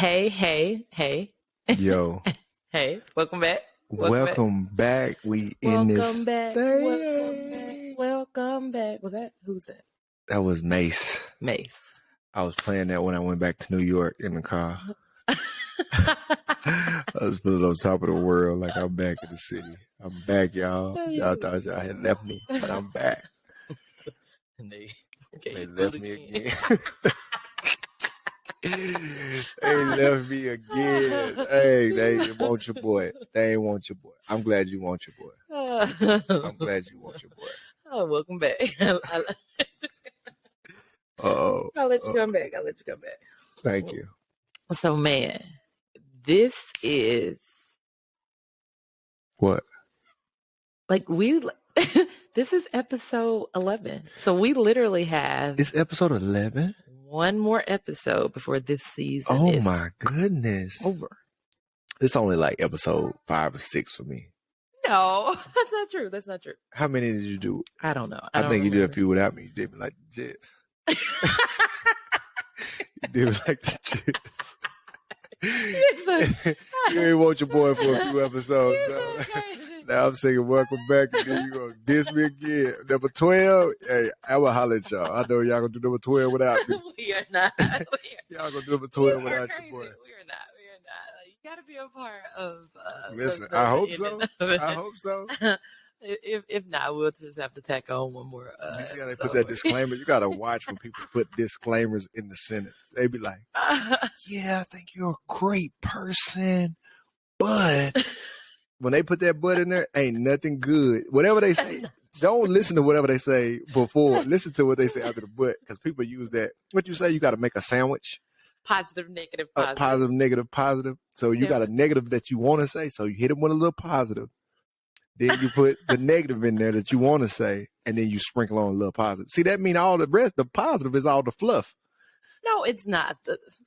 Hey. Yo. Hey, welcome back. Welcome back. We in this thing. Welcome back. Who's that? That was Mace. I was playing that when I went back to New York in the car. I was feeling on top of the world like I'm back in the city. I'm back, y'all. Y'all thought y'all had left me, but I'm back. And they left me again. They left me again. Hey, they ain't want your boy. They ain't want your boy. I'm glad you want your boy. I'm glad you want your boy. Oh, welcome back. Uh-oh. I'll let you come back. Thank you. So, man, this is what? Like this is episode 11. So we literally have. It's episode 11? One more episode before this season. Oh my goodness. Over. It's only like episode 5 or 6 for me. No, that's not true. How many did you do? I don't know. I think you did a few without me. You did me like the Jets. You did me like the Jets. You ain't want your boy for a few episodes. Now I'm saying welcome back, and then you gonna diss me again. Number 12, hey, I will holler at y'all. I know y'all gonna do number 12 without me. We are not. Y'all gonna do number 12 without crazy. your boy. We are not. You gotta be a part of. Listen, I hope so. I hope so. If not, we'll just have to tack on one more. You just gotta put that disclaimer. You gotta watch when people put disclaimers in the sentence. They be like, "Yeah, I think you're a great person, but." When they put that but in there, ain't nothing good. Whatever they say, don't listen to whatever they say before. Listen to what they say after the but, because people use that. What you say, you got to make a sandwich. Positive, negative, positive. Positive, negative, positive. So you got a negative that you want to say, so you hit them with a little positive. Then you put the negative in there that you want to say, and then you sprinkle on a little positive. See, that means all the rest, the positive is all the fluff. No, it's not.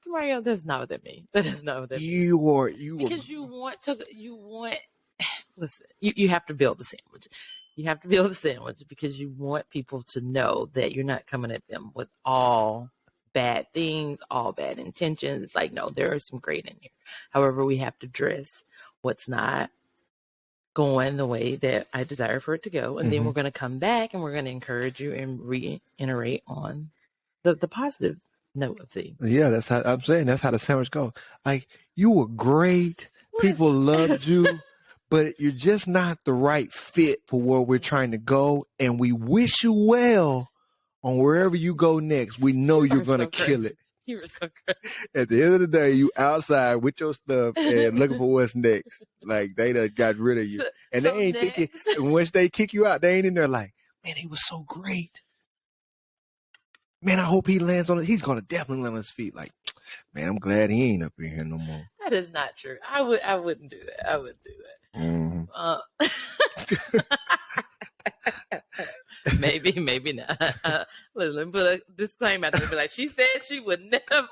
Demario, that's not what that means. That is not what that means. You want. Listen, you have to build the sandwich. You have to build the sandwich because you want people to know that you're not coming at them with all bad things, all bad intentions. It's like, no, there is some great in here. However, we have to dress what's not going the way that I desire for it to go. And then we're going to come back and we're going to encourage you and reiterate on the positive note of things. Yeah, that's how I'm saying. That's how the sandwich goes. Like, you were great. People loved you. But you're just not the right fit for where we're trying to go. And we wish you well on wherever you go next. We know you're going to kill it. You were so crazy. At the end of the day, you outside with your stuff and looking for what's next. Like, they done got rid of you. And they ain't thinking, once they kick you out, they ain't in there like, man, he was so great. Man, I hope he lands on it. He's going to definitely land on his feet. Like, man, I'm glad he ain't up in here no more. That is not true. I wouldn't do that. I wouldn't do that. Maybe not. Let me put a disclaimer out there. Be like, she said she would never.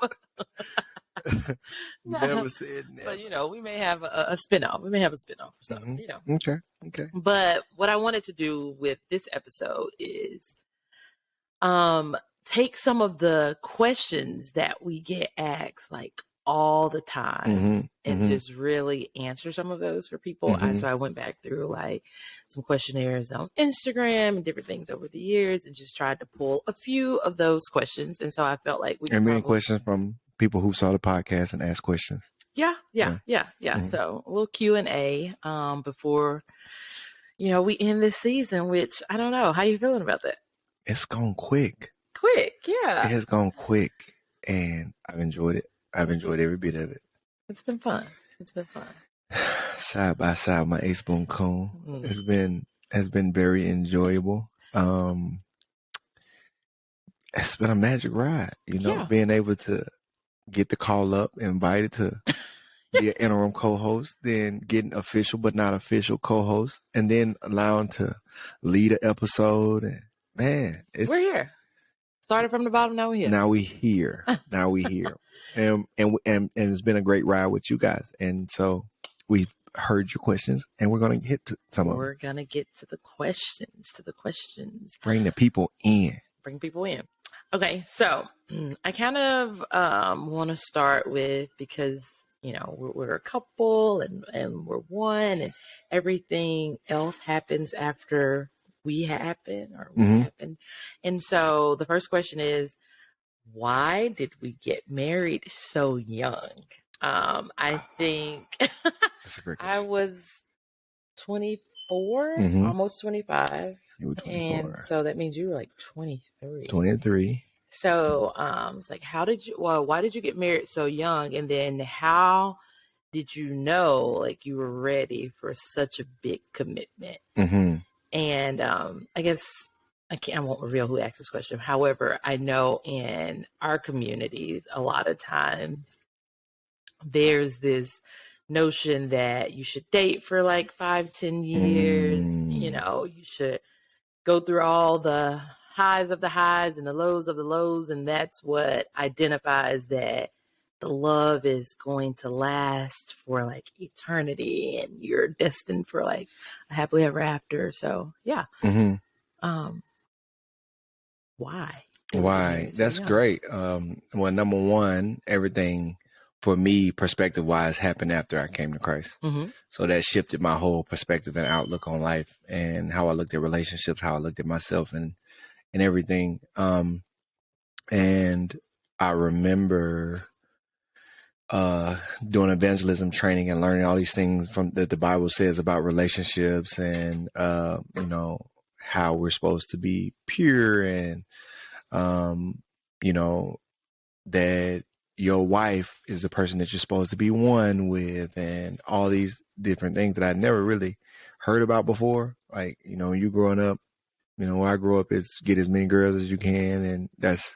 Never said never. But we may have a spinoff. We may have a spinoff or something. Okay. But what I wanted to do with this episode is, take some of the questions that we get asked like all the time and just really answer some of those for people. So I went back through like some questionnaires on Instagram and different things over the years and just tried to pull a few of those questions. And so I felt like we and many questions from people who saw the podcast and asked questions. Yeah. So a little Q&A before we end this season, which I don't know. How you feeling about that? It's gone quick. Yeah. It has gone quick, and I've enjoyed it. I've enjoyed every bit of it. It's been fun. Side by side, my ace spoon cone has been very enjoyable. It's been a magic ride, being able to get the call up, invited to be an interim co-host, then getting official but not official co-host, and then allowing to lead an episode. And man, we're here. Started from the bottom, now we're here. Now we here. And it's been a great ride with you guys. And so we've heard your questions, and we're going to get to some of them. We're going to get to the questions. Bring the people in. Bring people in. Okay, so I kind of want to start with, because we're a couple and we're one, and everything else happens after we happen, or we happen. And so the first question is, why did we get married so young? I think That's a great I question. was 24, almost 25. You were 24. And so that means you were like 23. 23. So it's like, why did you get married so young? And then how did you know like you were ready for such a big commitment? And I guess I won't reveal who asked this question. However, I know in our communities, a lot of times there's this notion that you should date for like 5-10 years. You should go through all the highs of the highs and the lows of the lows, and that's what identifies that the love is going to last for like eternity, and you're destined for like a happily ever after. So yeah. Why? That's great. Well, number one, everything for me, perspective wise, happened after I came to Christ. So that shifted my whole perspective and outlook on life, and how I looked at relationships, how I looked at myself, and everything. And I remember doing evangelism training and learning all these things from that the Bible says about relationships, and how we're supposed to be pure, and that your wife is the person that you're supposed to be one with, and all these different things that I never really heard about before. Like, you growing up, where I grew up is get as many girls as you can, and that's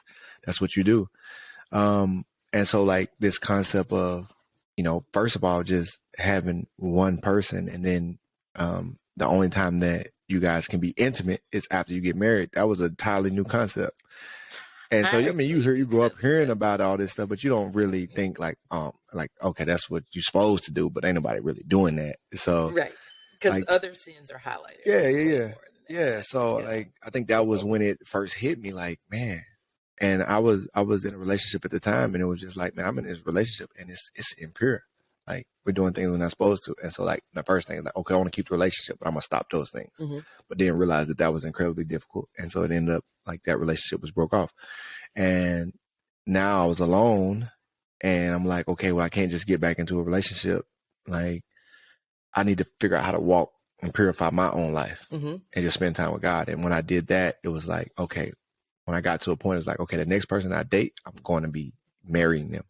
what you do. And so like this concept of, first of all, just having one person, and then the only time that you guys can be intimate is after you get married. That was a entirely new concept. And so, you grow up hearing about all this stuff, but you don't really think like, okay, that's what you're supposed to do, but ain't nobody really doing that. So, right. Because other sins are highlighted. Yeah. So like, I think that was when it first hit me, like, man. And I was in a relationship at the time, and it was just like, man, I'm in this relationship and it's impure. Like, we're doing things we're not supposed to. And so like the first thing is like, okay, I want to keep the relationship, but I'm going to stop those things. But then realize that was incredibly difficult. And so it ended up like that relationship was broke off. And now I was alone, and I'm like, okay, well, I can't just get back into a relationship. Like, I need to figure out how to walk and purify my own life and just spend time with God. And when I did that, it was like, okay, when I got to a point, it was like, okay, the next person I date, I'm going to be marrying them.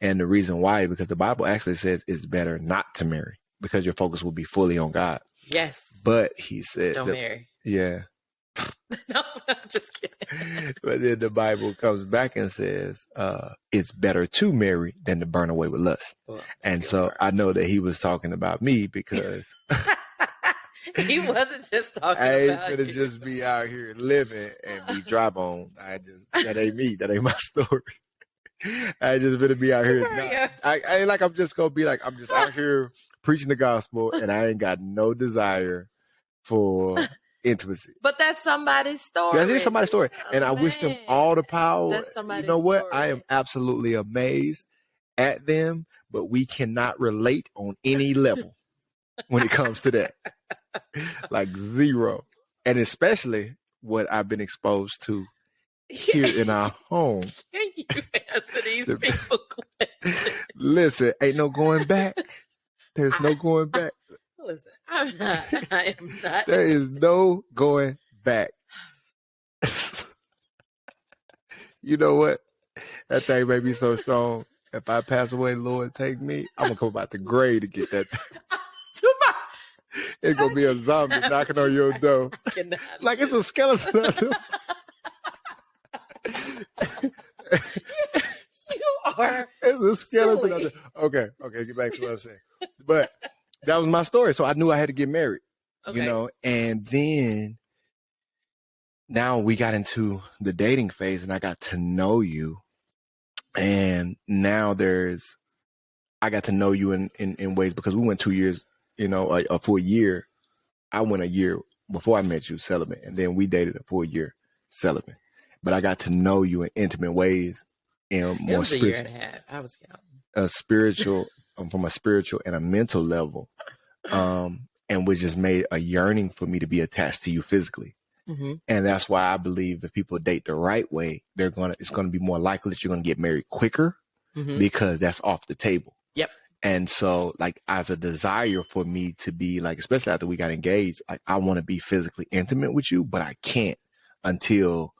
And the reason why, because the Bible actually says it's better not to marry, because your focus will be fully on God. Yes. But he said, don't marry. Yeah. No, just kidding. But then the Bible comes back and says, it's better to marry than to burn away with lust. Well, and so I know that he was talking about me, because he wasn't just talking I ain't about gonna just be out here living and be dry bone. That ain't me. That ain't my story. I just gonna be out here. I ain't like I'm just gonna be like, I'm just out here preaching the gospel, and I ain't got no desire for intimacy. But that's somebody's story. That's somebody's story. And I wish them all the power. You know what? Story. I am absolutely amazed at them, but we cannot relate on any level when it comes to that. Like zero. And especially what I've been exposed to here in our home. Can you answer these people questions? Listen, ain't no going back. There's no going back. Listen, I am not. There is no going back. You know what? That thing made me so strong. If I pass away, Lord, take me. I'm going to come out the grave to get that thing. It's going to be a zombie knocking on your door. Like it's a skeleton out there. You are. It's a skeleton out there. Okay, get back to what I'm saying. But that was my story. So I knew I had to get married, and then now we got into the dating phase, and I got to know you. And now I got to know you in ways, because we went 2 years, a full year. I went a year before I met you celibate, and then we dated a full year celibate. but I got to know you in intimate ways and It more was a year and a half. I was counting. Spiritual, from a spiritual and a mental level. And which just made a yearning for me to be attached to you physically. Mm-hmm. And that's why I believe if people date the right way, it's going to be more likely that you're going to get married quicker because that's off the table. Yep. And so like as a desire for me to be like, especially after we got engaged, like I want to be physically intimate with you, but I can't until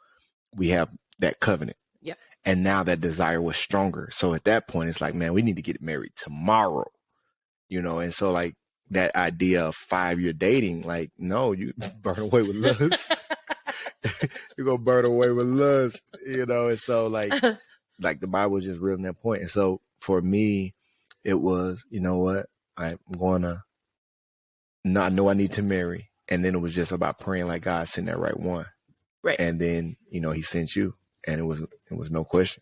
we have that covenant. Yep. And now that desire was stronger. So at that point, it's like, man, we need to get married tomorrow, you know? And so like that idea of 5-year dating, like, no, you burn away with lust. You're going to burn away with lust, you know? And so like the Bible is just real in that point. And so for me, it was, you know what, I know I need to marry. And then it was just about praying like God sent that right one. Right. And then, you know, he sent you and it was no question.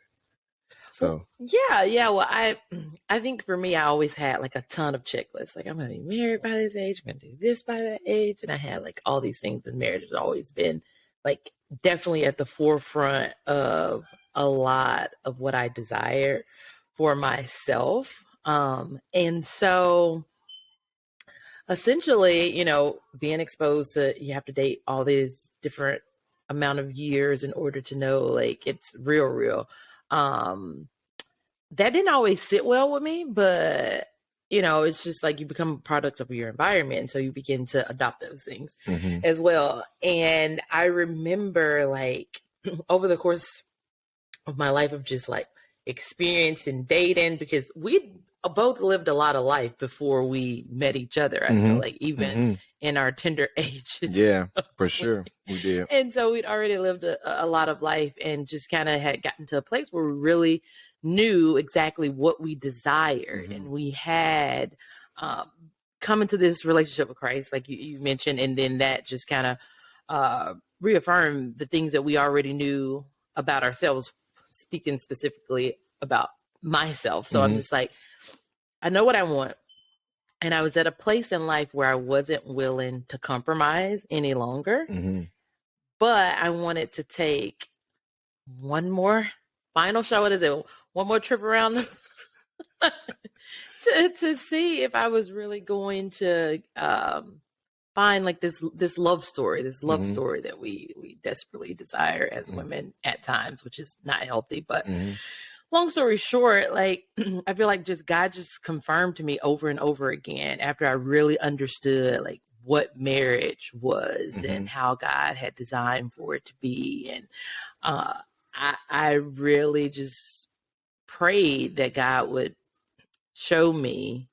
So yeah. Well, I think for me, I always had like a ton of checklists. Like I'm gonna be married by this age. I'm gonna do this by that age, and I had like all these things. And marriage has always been like definitely at the forefront of a lot of what I desire for myself. And so essentially, you know, being exposed to you have to date all these different amount of years in order to know like it's real. That didn't always sit well with me, but you know, it's just like you become a product of your environment. And so you begin to adopt those things as well. And I remember like over the course of my life of just like experience and dating, because we both lived a lot of life before we met each other. I feel like even in our tender ages. Yeah, for sure. We did. And so we'd already lived a lot of life and just kind of had gotten to a place where we really knew exactly what we desired. And we had come into this relationship with Christ, like you mentioned, and then that just kind of reaffirmed the things that we already knew about ourselves, speaking specifically about myself. So I'm just like, I know what I want. And I was at a place in life where I wasn't willing to compromise any longer. But I wanted to take one more final shot. What is it? One more trip around to see if I was really going to find like this love story, story that we desperately desire as women at times, which is not healthy. But long story short, like I feel like God just confirmed to me over and over again after I really understood like what marriage was and how God had designed for it to be. And I really just prayed that God would show me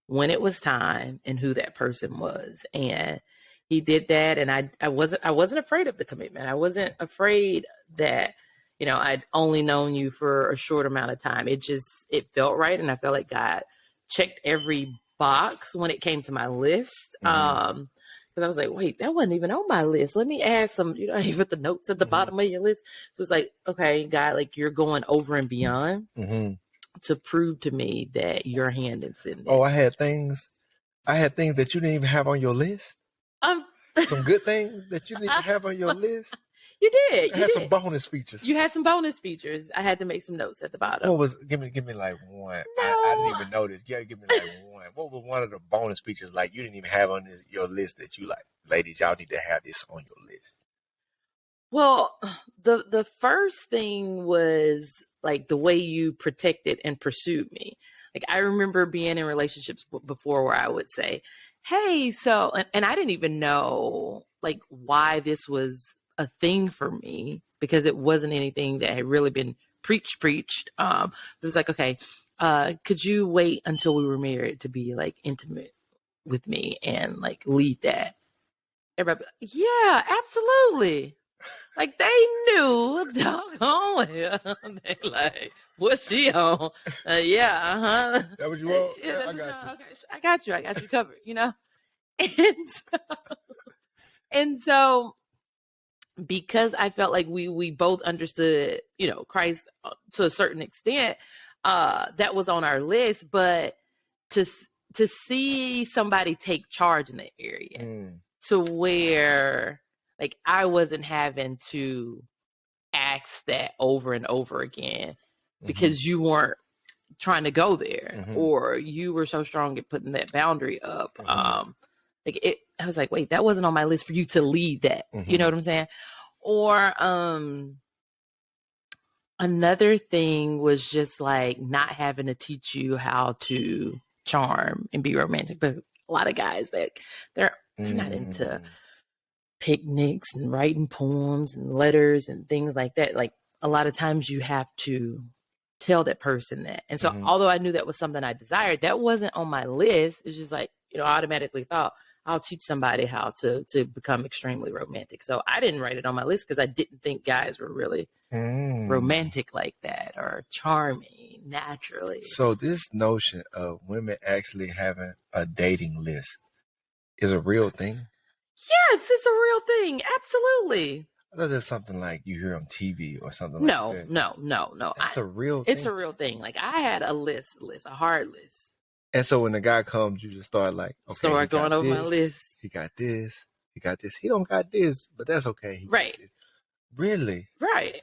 when it was time and who that person was. And he did that. And I wasn't afraid of the commitment. I wasn't afraid that, you know, I'd only known you for a short amount of time. It felt right. And I felt like God checked every box when it came to my list. Because I was like, wait, that wasn't even on my list. Let me add some, you know, you put the notes at the bottom of your list. So it's like, okay, God, like you're going over and beyond to prove to me that your hand is in there. Oh, I had things that you didn't even have on your list. Some good things that you didn't even have on your list. You did. I had some bonus features. You had some bonus features. I had to make some notes at the bottom. What was? Give me like one. No. I didn't even notice. Yeah, give me like one. What was one of the bonus features like you didn't even have on your list that you like? Ladies, y'all need to have this on your list. Well, the first thing was like the way you protected and pursued me. Like I remember being in relationships before where I would say, "Hey, so," and I didn't even know like why this was a thing for me because it wasn't anything that had really been preached. It was like, okay, could you wait until we were married to be like intimate with me and like lead that? Everybody, yeah, absolutely. Like they knew, doggone well. They like, what's she on? Yeah, That what you want? Yeah, I got you. Okay, I got you covered. You know, and so because I felt like we both understood, you know, Christ to a certain extent, that was on our list. But to see somebody take charge in that area to where like I wasn't having to asked that over and over again because you weren't trying to go there, or you were so strong at putting that boundary up. I was like, wait, that wasn't on my list for you to lead that. You know what I'm saying? Or another thing was just like not having to teach you how to charm and be romantic. But a lot of guys that they're not into picnics and writing poems and letters and things like that. Like a lot of times you have to tell that person that. And so although I knew that was something I desired, that wasn't on my list. It's just like, I automatically thought I'll teach somebody how to become extremely romantic. So I didn't write it on my list because I didn't think guys were really romantic like that or charming naturally. So this notion of women actually having a dating list is a real thing? Yes, it's a real thing. Absolutely. I thought that's something like you hear on TV or something like that. No. It's a real thing. It's a real thing. Like I had a list, a hard list. And so when the guy comes, you just start like, okay, start going over my list. He got this. He got this. He don't got this, but that's okay. Right. Really? Right.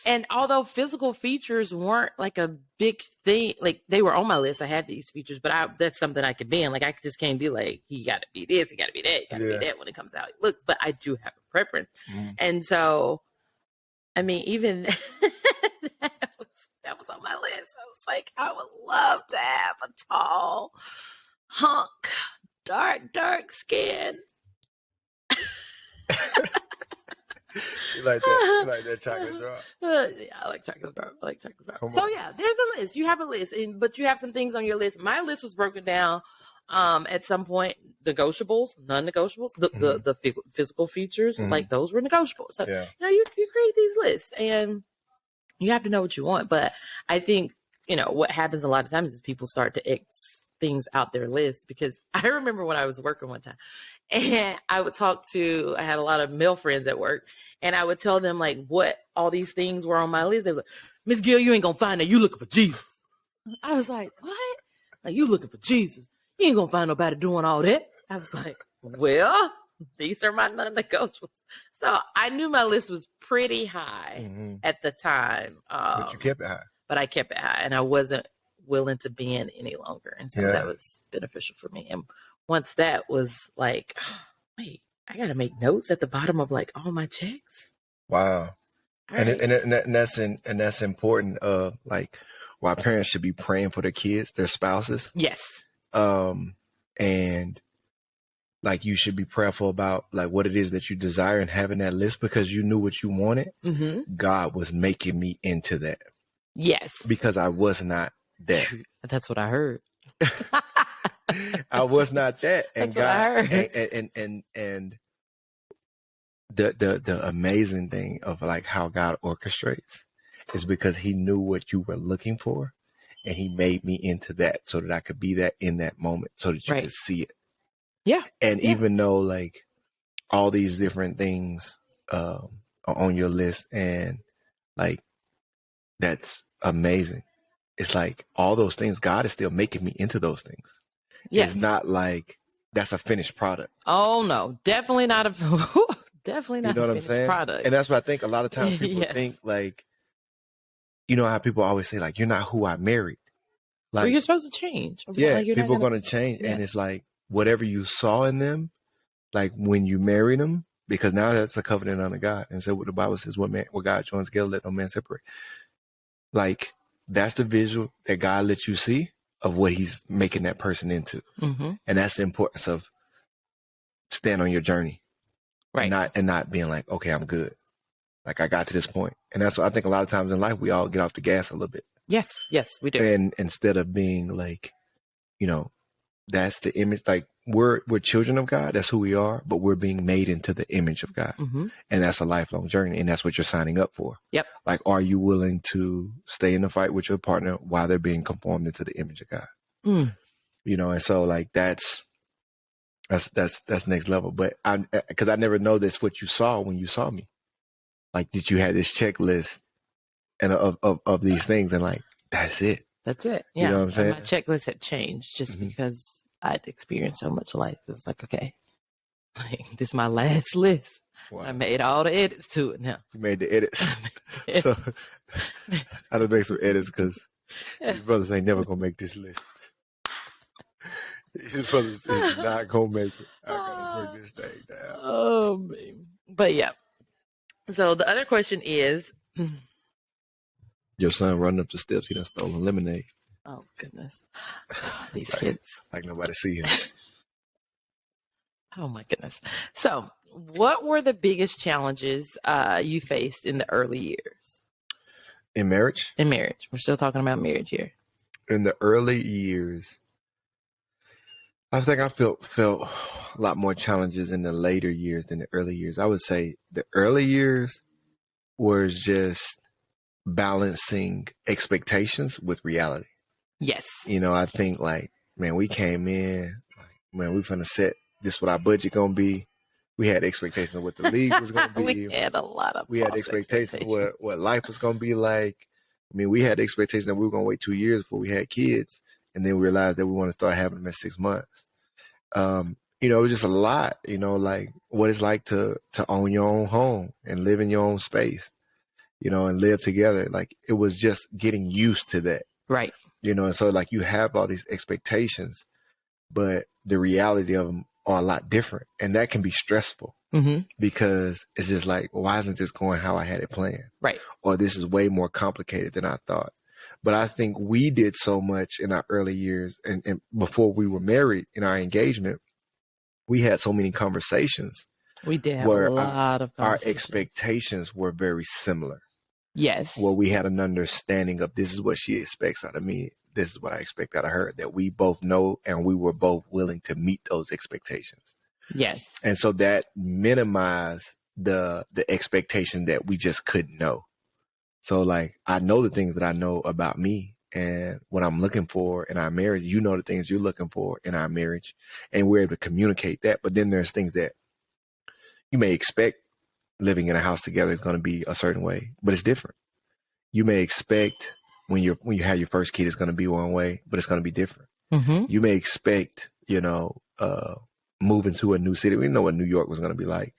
And although physical features weren't like a big thing, like they were on my list, I had these features, but that's something I could be in. Like I just can't be like, he got to be this, he got to be that, he got to be that when it comes out. He looks, but I do have a preference. And so, I mean, even that was on my list. I was like, I would love to have a tall hunk, dark skin. You like that chocolate drop? Yeah, I like chocolate drop. So yeah, there's a list. You have a list, but you have some things on your list. My list was broken down at some point. Negotiables, non-negotiables, the physical features, like those were negotiable. So you create these lists, and you have to know what you want. But I think what happens a lot of times is people start to X things out their list, because I remember when I was working one time and I had a lot of male friends at work, and I would tell them like what all these things were on my list. They were like, Miss Gill, you ain't gonna find that. You looking for Jesus. I was like, what? Like, you looking for Jesus. You ain't gonna find nobody doing all that. I was like, well, these are my non-negotiables. So I knew my list was pretty high at the time. But you kept it high. But I kept it high, and I wasn't willing to bend any longer. And so that was beneficial for me. And once that was like, wait, I got to make notes at the bottom of like all my checks. Wow. And that's important. Like why parents should be praying for their kids, their spouses. Yes. And like you should be prayerful about like what it is that you desire and having that list, because you knew what you wanted. God was making me into that. Yes. Because I was not that. That's what I heard. I was not that. And that's God, what I heard. And the amazing thing of like how God orchestrates is because he knew what you were looking for, and he made me into that so that I could be that in that moment, so that you could see it. Yeah. And even though like all these different things are on your list, and like that's amazing. It's like all those things, God is still making me into those things. Yes. It's not like that's a finished product. Oh no, definitely not definitely not a finished product. And that's what I think a lot of times people think, like, you know how people always say like, you're not who I married. Like, well, you're supposed to change. Yeah, like people are going to change. Yeah. And it's like whatever you saw in them, like when you married them, because now that's a covenant under God. And so what the Bible says, what God joins together, let no man separate. Like, that's the visual that God lets you see of what he's making that person into. And that's the importance of stand on your journey. Right. And not being like, okay, I'm good. Like I got to this point. And that's what I think a lot of times in life, we all get off the gas a little bit. Yes, we do. And instead of being like, that's the image, like we're children of God. That's who we are, but we're being made into the image of God. And that's a lifelong journey. And that's what you're signing up for. Yep. Like, are you willing to stay in the fight with your partner while they're being conformed into the image of God? And so like, that's next level. But because I never know that's what you saw when you saw me. Like, did you have this checklist and of these things, and like, that's it. That's it. Yeah. You know what I'm saying? And my checklist had changed just because I'd experienced so much life. It's like, okay, like, this is my last list. Wow. I made all the edits to it now. You made the edits. So I had to make some edits because his brothers ain't never gonna make this list. His brothers is not gonna make it. I gotta break this thing down. Oh man. But yeah. So the other question is, your son running up the steps, he done stolen lemonade. oh goodness. These kids. Like nobody see him. Oh my goodness. So what were the biggest challenges you faced in the early years? In marriage? In marriage. We're still talking about marriage here. In the early years, I think I felt a lot more challenges in the later years than the early years. I would say the early years was just balancing expectations with reality. Yes. You know, I think like, man, we came in, like, man, we finna set this what our budget gonna be. We had expectations of what the league was gonna be. We had a lot of. We had expectations of what life was gonna be like. I mean, we had expectations that we were gonna wait 2 years before we had kids, and then we realized that we want to start having them at 6 months. You know, it was just a lot. You know, like what it's like to own your own home and live in your own space. You know, and live together. Like it was just getting used to that. Right. You know, and so like you have all these expectations, but the reality of them are a lot different. And that can be stressful because it's just like, well, why isn't this going how I had it planned? Right. Or this is way more complicated than I thought. But I think we did so much in our early years and before we were married in our engagement, we had so many conversations. We did have a lot of conversations. Our expectations were very similar. Yes. Well, we had an understanding of this is what she expects out of me. This is what I expect out of her, that we both know and we were both willing to meet those expectations. Yes. And so that minimized the expectation that we just couldn't know. So like, I know the things that I know about me and what I'm looking for in our marriage. You know the things you're looking for in our marriage, and we're able to communicate that. But then there's things that you may expect living in a house together is going to be a certain way, but it's different. You may expect when you have your first kid, it's going to be one way, but it's going to be different. Mm-hmm. You may expect, you know, moving to a new city. We know what New York was going to be like.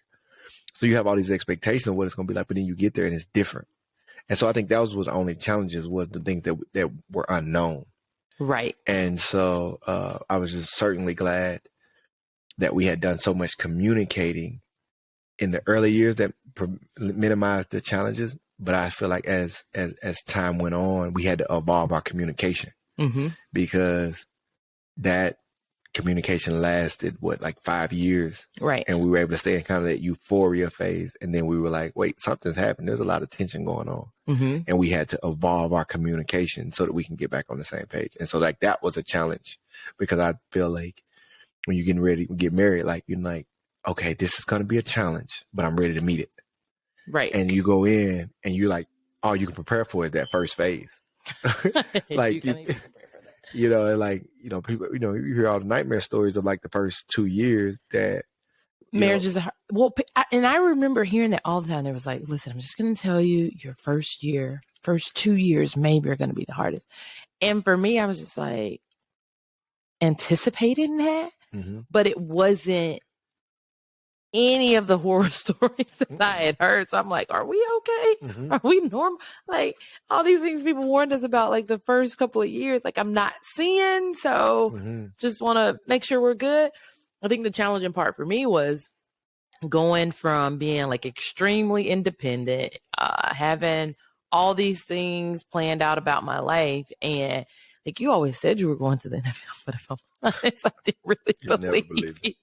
So you have all these expectations of what it's going to be like, but then you get there and it's different. And so I think that was what the only challenges was, the things that were unknown. Right. And so I was just certainly glad that we had done so much communicating in the early years that minimized the challenges. But I feel like as time went on, we had to evolve our communication because that communication lasted like 5 years. Right. And we were able to stay in kind of that euphoria phase. And then we were like, wait, something's happened. There's a lot of tension going on. And we had to evolve our communication so that we can get back on the same page. And so like that was a challenge, because I feel like when you're getting ready to get married, like you're like, okay, this is going to be a challenge, but I'm ready to meet it. Right. And you go in and you're like, all you can prepare for is that first phase. Like, you know, and like, you know, people, you know, you hear all the nightmare stories of like the first 2 years that marriage is and I remember hearing that all the time. There was like, listen, I'm just going to tell you, your first 2 years maybe are going to be the hardest. And for me, I was just like anticipating that, but it wasn't any of the horror stories that I had heard. So I'm like, are we okay? Are we normal? Like all these things people warned us about, like the first couple of years, like I'm not seeing. So just want to make sure we're good. I think the challenging part for me was going from being like extremely independent, having all these things planned out about my life. And like you always said you were going to the NFL, but if I'm honest, I didn't really believe you.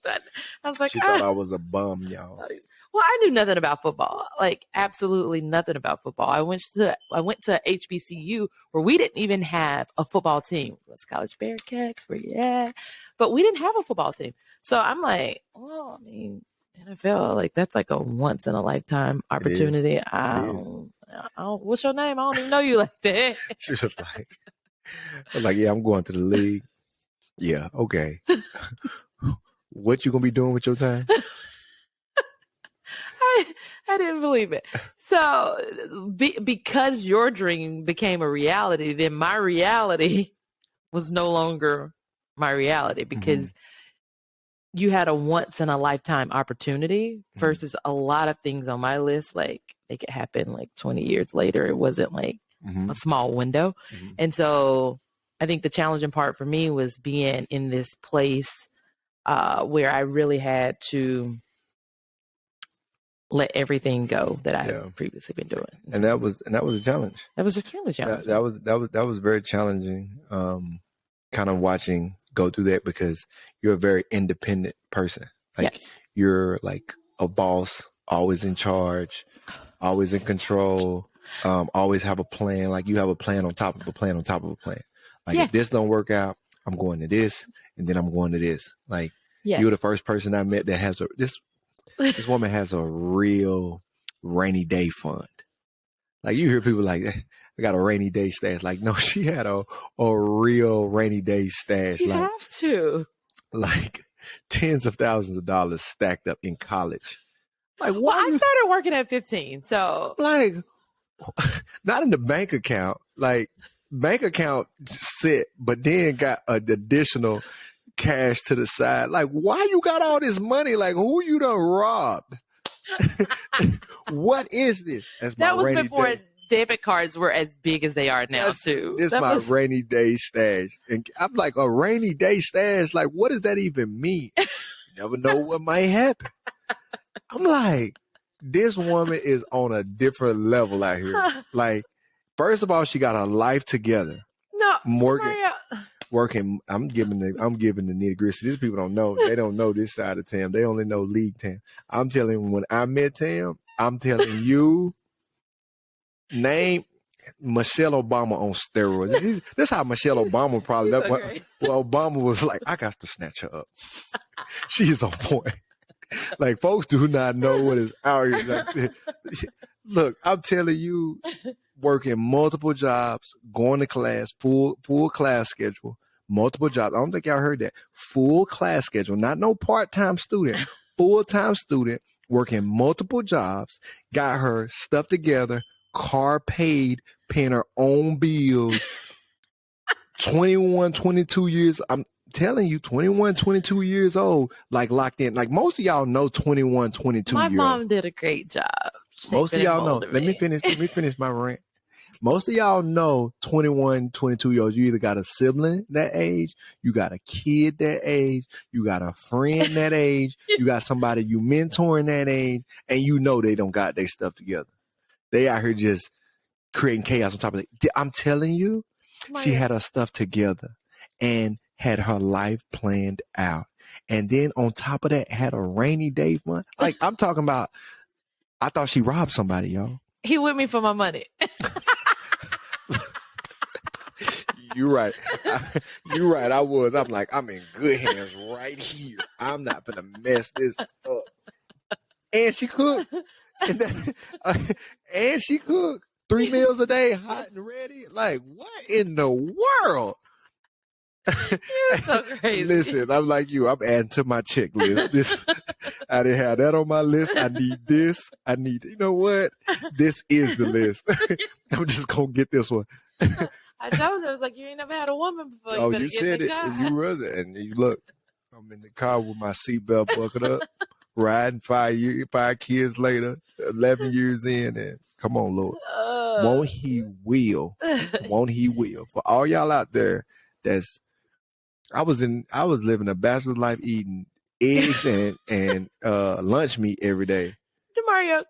I was like, she thought I was a bum, y'all. Well, I knew nothing about football, like absolutely nothing about football. I went to HBCU where we didn't even have a football team. It was College Bearcats, where you at? But we didn't have a football team. So I'm like, well, I mean, NFL, like that's like a once in a lifetime opportunity. I don't, what's your name? I don't even know you like that. She was like, yeah, I'm going to the league. Yeah, okay. What you gonna be doing with your time? I didn't believe it. So because your dream became a reality, then my reality was no longer my reality, because you had a once in a lifetime opportunity versus a lot of things on my list, like they could happen like 20 years later. It wasn't like a small window. And so I think the challenging part for me was being in this place where I really had to let everything go that I had previously been doing. And that was a challenge. That was extremely challenging. That was very challenging. Kind of watching go through that because you're a very independent person. Like you're like a boss, always in charge, always in control, always have a plan. Like you have a plan on top of a plan on top of a plan. Like if this don't work out, I'm going to this and then I'm going to this. Like you're the first person I met that has this woman has a real rainy day fund. Like you hear people like, I got a rainy day stash. Like, no, she had a real rainy day stash. You like, have to. Like tens of thousands of dollars stacked up in college. Like, well, I started working at 15. So like, not in the bank account. Like bank account set, but then got an additional cash to the side. Like, why you got all this money? Like, who you done robbed? What is this? That was before debit cards were as big as they are now, too. This is my rainy day stash. And I'm like, a rainy day stash? Like, what does that even mean? You never know what might happen. I'm like, this woman is on a different level out here. Like, first of all, she got her life together. No, working. I'm giving the nitty gritty. These people don't know. They don't know this side of Tam. They only know league Tam. I'm telling you, when I met Tam, I'm telling you, name Michelle Obama on steroids. This how Michelle Obama probably. Well, Obama was like, I got to snatch her up. She is on point. Like folks do not know what is out here. Like, look, I'm telling you, working multiple jobs, going to class, full class schedule, multiple jobs. I don't think y'all heard that. Full class schedule, not no part-time student, full-time student, working multiple jobs, got her stuff together, car paid, paying her own bills. 21, 22 years. I'm telling you, 21, 22 years old, like locked in. Like most of y'all know 21, 22 years old. My mom did a great job. Most of y'all know. Let me finish my rant. Most of y'all know 21, 22 year olds, you either got a sibling that age, you got a kid that age, you got a friend that age, you got somebody you mentoring that age, and you know they don't got their stuff together. They out here just creating chaos on top of it. I'm telling you, she had her stuff together and had her life planned out. And then on top of that, had a rainy day fund. Like I'm talking about, I thought she robbed somebody, y'all. He with me for my money. You're right. You're right. I was. I'm like, I'm in good hands right here. I'm not gonna mess this up. And she cooked. And she cooked 3 meals a day, hot and ready. Like, what in the world? You're so crazy. Listen, I'm like you. I'm adding to my checklist. I didn't have that on my list. I need this. You know what? This is the list. I'm just gonna get this one. I told you, I was like, you ain't never had a woman before. Oh, you said it, and you was it, and you look. I'm in the car with my seatbelt buckled up, riding 5 kids later, 11 years in, and come on, Lord, won't He will? For all y'all out there, I was living a bachelor's life, eating eggs and lunch meat every day. Demario.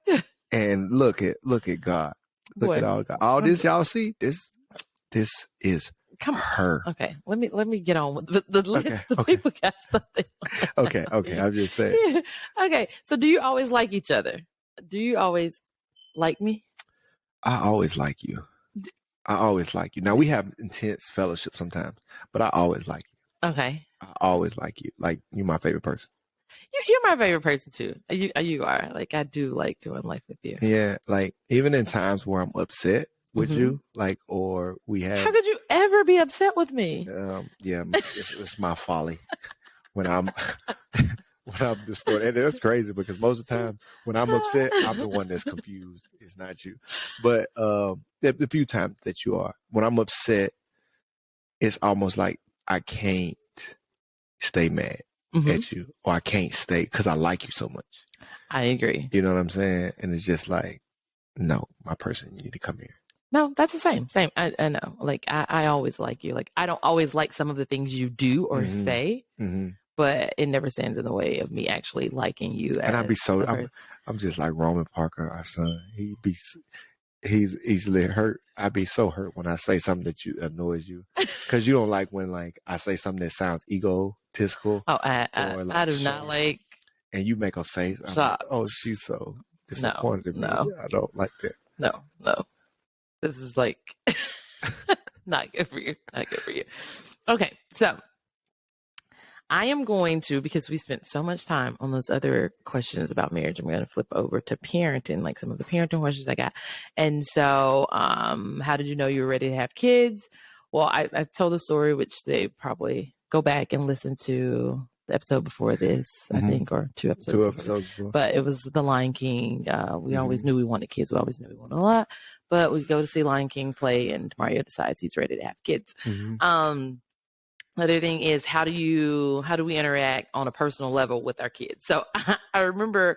And look at God. Look at all this y'all see. This is her. Okay, let me get on with the list. Okay. People got something. Okay. I'm just saying. Okay, so do you always like each other? Do you always like me? I always like you. Now we have intense fellowship sometimes, but I always like you. Okay. I always like you. Like you're my favorite person. You're my favorite person too. You are. Like I do like doing life with you. Yeah. Like even in times where I'm upset with you, like, or we have. How could you ever be upset with me? Yeah, it's my folly when I'm distorted. And that's crazy because most of the time when I'm upset, I'm the one that's confused. It's not you. But the few times that you are, when I'm upset, it's almost like I can't stay mad. at you, or I can't stay because I like you so much. I agree. You know what I'm saying? And it's just like, no, my person, you need to come here. No, that's the same. I know. Like, I always like you. Like, I don't always like some of the things you do or say, but it never stands in the way of me actually liking you. And I'd be so, I'm just like Roman Parker, our son. He's easily hurt. I'd be so hurt when I say something that annoys you, because you don't like when like I say something that sounds egotistical. Oh, I do not like. And you make a face. I'm like, oh, she's so disappointed in me. I don't like that. No. This is like not good for you. Not good for you. Okay, so I am going to, because we spent so much time on those other questions about marriage, I'm going to flip over to parenting, like some of the parenting questions I got. And so, how did you know you were ready to have kids? Well, I told the story, which they probably go back and listen to the episode before this, I think, or two episodes before. But it was The Lion King. We always knew we wanted kids. We always knew we wanted a lot. But we go to see Lion King play, and Demario decides he's ready to have kids. Other thing is, how do we interact on a personal level with our kids? So I remember,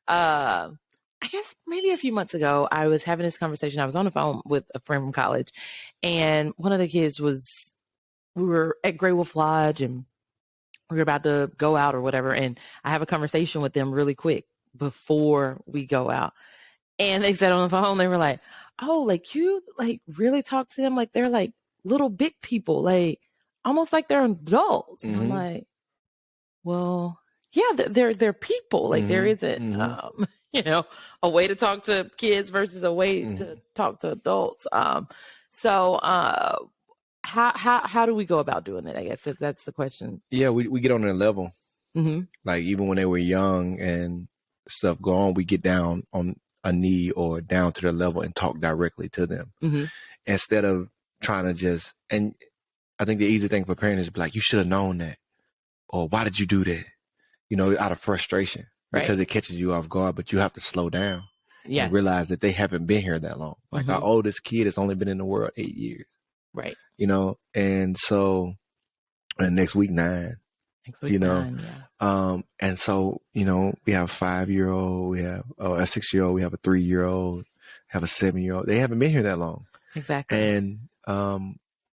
I guess maybe a few months ago, I was having this conversation. I was on the phone with a friend from college, and one of the kids we were at Grey Wolf Lodge, and we were about to go out or whatever. And I have a conversation with them really quick before we go out. And they said on the phone, they were like, oh, like you like really talk to them like they're like little big people, like almost like they're adults. And I'm like, well, yeah, they're people. Like there isn't, a way to talk to kids versus a way to talk to adults. So how do we go about doing it? I guess that's the question. Yeah, we get on their level. Like even when they were young and stuff go on, we get down on a knee or down to their level and talk directly to them instead of trying to just. And I think the easy thing for parents is to be like, you should have known that, or why did you do that? Out of frustration, because it catches you off guard. But you have to slow down and realize that they haven't been here that long. Like our oldest kid has only been in the world 8 years. Right. And so, and next week 9. And so, we have a 5-year-old, we have a 6-year-old, we have a 3-year-old, have a 7-year-old. They haven't been here that long. Exactly. And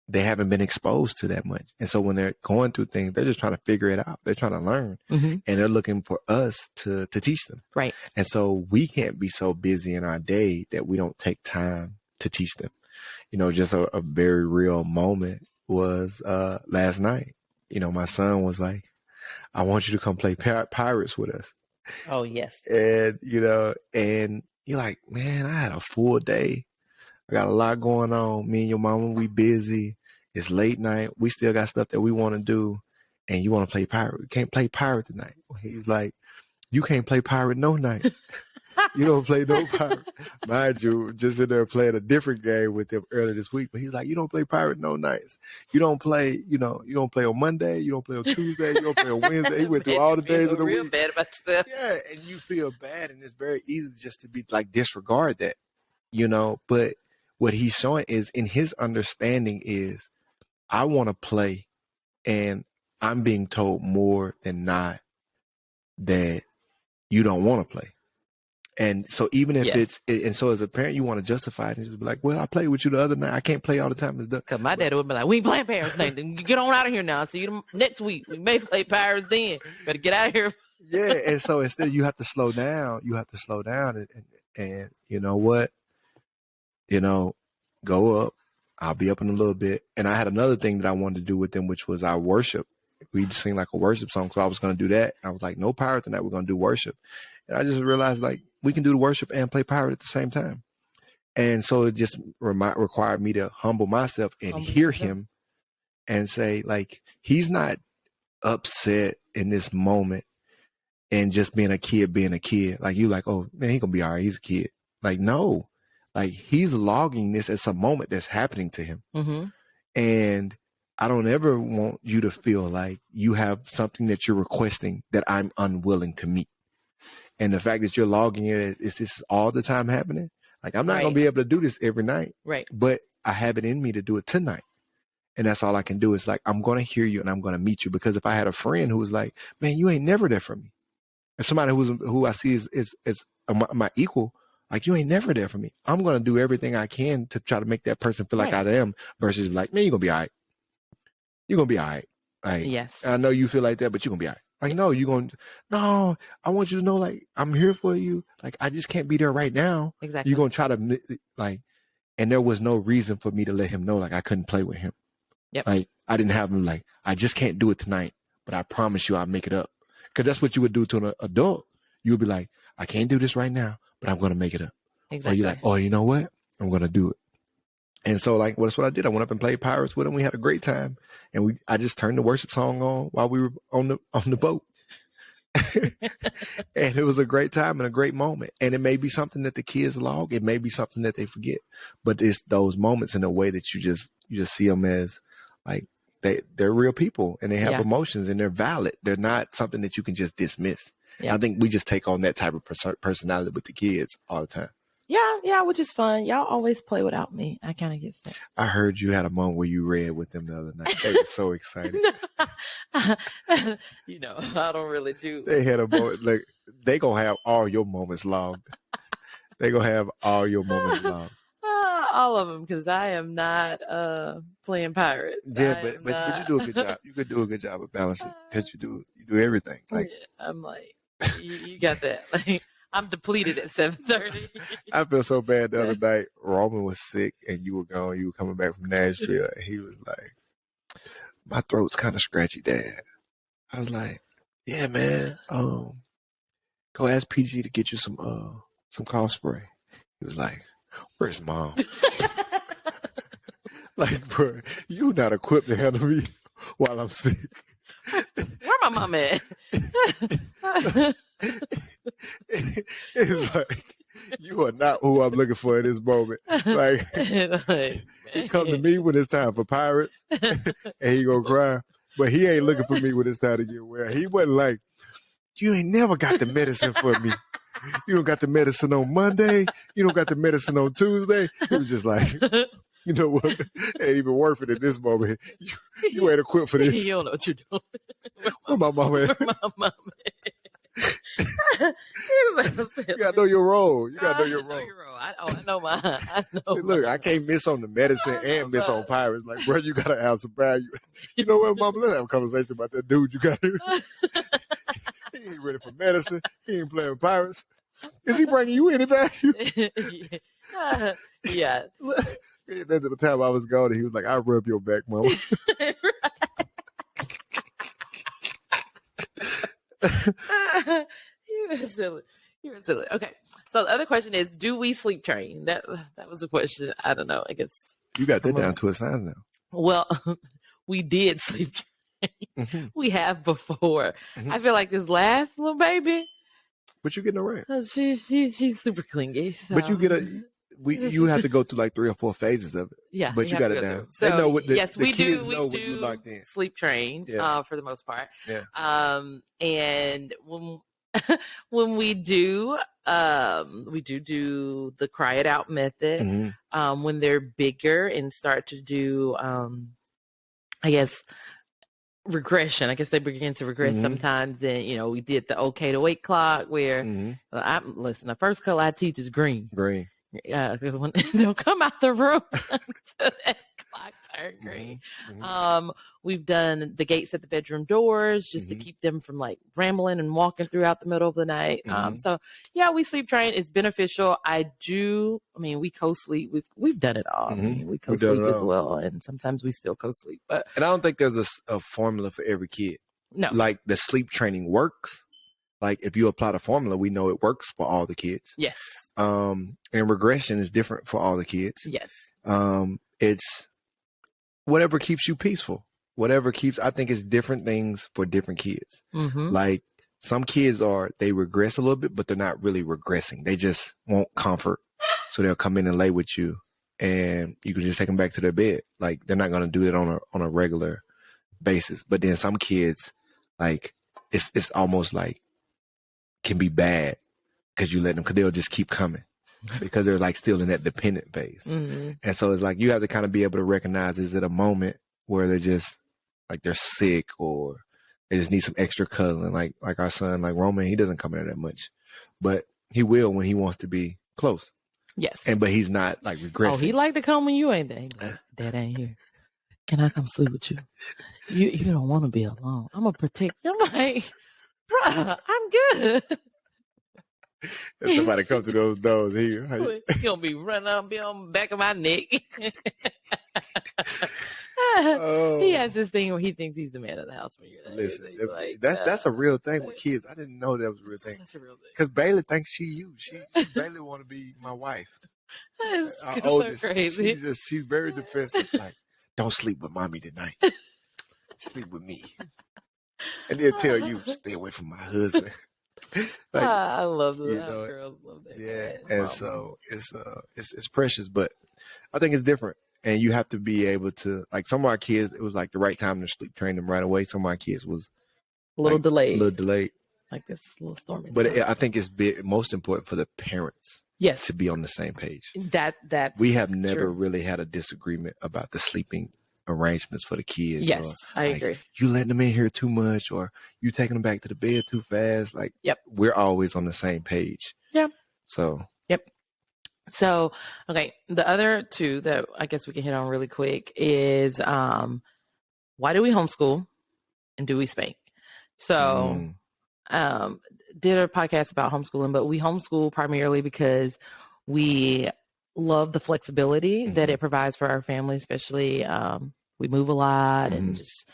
they haven't been exposed to that much. And so when they're going through things, they're just trying to figure it out. They're trying to learn, and they're looking for us to teach them. Right. And so we can't be so busy in our day that we don't take time to teach them. Just a very real moment was last night. My son was like, I want you to come play pirates with us. Oh, yes. And, and you're like, man, I had a full day. I got a lot going on. Me and your mama, we busy. It's late night. We still got stuff that we want to do. And you want to play pirate. We can't play pirate tonight. He's like, you can't play pirate no night. You don't play no pirate. Mind you, just in there playing a different game with them earlier this week. But he's like, you don't play pirate no nights. You don't play, you don't play on Monday. You don't play on Tuesday. You don't play on Wednesday. He went through all the days of the week. Bad about yourself. Yeah, and you feel bad. And it's very easy just to be like, disregard that, But what he's showing is, in his understanding is, I want to play, and I'm being told more than not that you don't want to play. And so even if and so as a parent, you want to justify it and just be like, well, I played with you the other night. I can't play all the time. It's done. Because my daddy would be like, we ain't playing Pirates tonight. Then you get on out of here now. See you next week. We may play Pirates then. Better get out of here. Yeah. And so instead, you have to slow down. And you know what? Go up. I'll be up in a little bit. And I had another thing that I wanted to do with them, which was our worship. We just sing like a worship song. So I was going to do that. I was like, no pirate tonight. We're going to do worship. And I just realized, like, we can do the worship and play pirate at the same time. And so it just required me to humble myself and hear him and say, like, he's not upset in this moment and just being a kid. Like, you like, oh, man, he going to be all right. He's a kid. Like, no. Like, he's logging this as a moment that's happening to him. And I don't ever want you to feel like you have something that you're requesting that I'm unwilling to meet. And the fact that you're logging it, is this all the time happening? Like, I'm not going to be able to do this every night. Right. But I have it in me to do it tonight. And that's all I can do. Is like, I'm going to hear you and I'm going to meet you. Because if I had a friend who was like, man, you ain't never there for me. If somebody who I see is my equal, like, you ain't never there for me. I'm going to do everything I can to try to make that person feel like I am, versus like, man, you're going to be all right. You're going to be all right. Like, yes. I know you feel like that, but you're going to be all right. Like, no, no, I want you to know, like, I'm here for you. Like, I just can't be there right now. Exactly. You're going to try to, like, and there was no reason for me to let him know, like, I couldn't play with him. Yep. Like, I didn't have him, like, I just can't do it tonight, but I promise you I'll make it up. Because that's what you would do to an adult. You would be like, I can't do this right now, but I'm going to make it up. Exactly. Or you're like, oh, you know what? I'm going to do it. And so, like, that's what I did. I went up and played Pirates with him. We had a great time. And I just turned the worship song on while we were on the boat. And it was a great time and a great moment. And it may be something that the kids log. It may be something that they forget. But it's those moments in a way that you just see them as, like, they're real people and they have emotions and they're valid. They're not something that you can just dismiss. Yeah. I think we just take on that type of personality with the kids all the time. Yeah, which is fun. Y'all always play without me. I kind of get sick. I heard you had a moment where you read with them the other night. They were so excited. You know, I don't really do. They had a moment, like, they gonna have all your moments logged. They gonna have all your moments logged. All of them, because I am not playing Pirates. Yeah, but you do a good job. You could do a good job of balancing, because you do everything. Like, I'm like, you got that. Like, I'm depleted at 7:30. I feel so bad the other night. Roman was sick and you were gone. You were coming back from Nashville. And he was like, my throat's kind of scratchy, Dad. I was like, yeah, man. Go ask PG to get you some cough spray. He was like, where's Mom? Like, bro, you not equipped to handle me while I'm sick. Where my mom at? It's like, you are not who I'm looking for in this moment. Like, he come to me when it's time for Pirates, and he gonna cry, but he ain't looking for me when it's time to get well. He wasn't like, you ain't never got the medicine for me. You don't got the medicine on Monday. You don't got the medicine on Tuesday. He was just like, you know what? It ain't even worth it at this moment. You ain't equipped for this. You don't know what you're doing. Where my mama at? Where my mama at? You gotta know your role. You gotta know your role. I know mine. I know. Look, I can't miss on the medicine and miss on Pirates. Like, bro, you gotta have some value. You know what, Mama? Let's have a conversation about that dude. You got here. He ain't ready for medicine. He ain't playing Pirates. Is he bringing you any value? Yeah. At the end of the time I was gone, he was like, I'll rub your back, Mama. You were silly. Okay. So the other question is, do we sleep train? That was a question. I don't know. I guess you got that down to a science now. Well, we did sleep train. Mm-hmm. We have before. Mm-hmm. I feel like this last little baby. But you getting around. She's super clingy. So. But you get you have to go through like 3 or 4 phases of it. Yeah. But you got it down. So, they know what yes, the we kids do. know We when you locked in. Sleep train for the most part. Yeah. And when we do the cry it out method. Mm-hmm. When they're bigger and start to do, I guess, regression. I guess they begin to regress sometimes. Then, we did the okay to wait clock where listen, the first color I teach is green. Green. Because when they'll come out the room until that clock turn green. Mm-hmm. We've done the gates at the bedroom doors just to keep them from like rambling and walking throughout the middle of the night. So yeah, we sleep train. It's beneficial. We co-sleep. We've done it all. We co-sleep as well, and sometimes we still co-sleep. And I don't think there's a formula for every kid. No, like the sleep training works. Like if you apply the formula, we know it works for all the kids. Yes. And regression is different for all the kids. Yes. It's whatever keeps you peaceful. I think it's different things for different kids. Mm-hmm. Like some kids they regress a little bit, but they're not really regressing. They just want comfort. So they'll come in and lay with you and you can just take them back to their bed. Like they're not going to do that on a regular basis. But then some kids, like it's almost like can be bad because you let them, because they'll just keep coming because they're like still in that dependent phase. Mm-hmm. And so it's like you have to kind of be able to recognize, is it a moment where they're just like they're sick or they just need some extra cuddling. Like our son, like Roman, he doesn't come in there that much, but he will when he wants to be close. Yes. But he's not like regressing. Oh, he like to come when you ain't there. Like, Dad ain't here. Can I come sleep with you? You don't want to be alone. I'm gonna protect you. I'm like, bruh, I'm good. If somebody come through those doors here, he gonna be running up, be on the back of my neck. He has this thing where he thinks he's the man of the house when you're there. Listen, like, that's a real thing with kids. I didn't know that was a real thing. Such a real thing. Because Bailey thinks she Bailey want to be my wife. Our oldest, so crazy. She's very defensive. Like, don't sleep with mommy tonight. Sleep with me. And they'll tell you, stay away from my husband. Like, I love that. Girls love that. Yeah, and so it's precious, but I think it's different. And you have to be able to, like, some of our kids, it was like the right time to sleep train them right away. Some of our kids was a little delayed. Like this little stormy. But I think it's most important for the parents. Yes. To be on the same page. That's we have never true. Really had a disagreement about the sleeping arrangements for the kids. Yes, I agree. You letting them in here too much, or you taking them back to the bed too fast. Like, yep, we're always on the same page. Yep. So. Yep. So, okay, the other two that I guess we can hit on really quick is why do we homeschool and do we spank? So, did a podcast about homeschooling, but we homeschool primarily because we love the flexibility that it provides for our family, especially we move a lot and just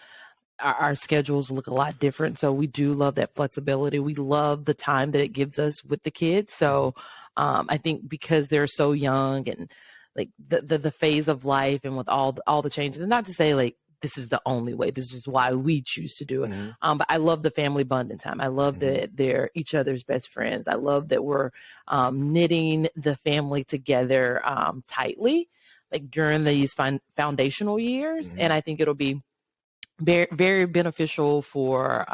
our schedules look a lot different. So we do love that flexibility. We love the time that it gives us with the kids. So I think because they're so young and like the phase of life and with all the changes, and not to say like this is the only way, this is why we choose to do it. But I love the family bonding time. I love that they're each other's best friends. I love that we're knitting the family together tightly, like during these foundational years. And I think it'll be very, very beneficial for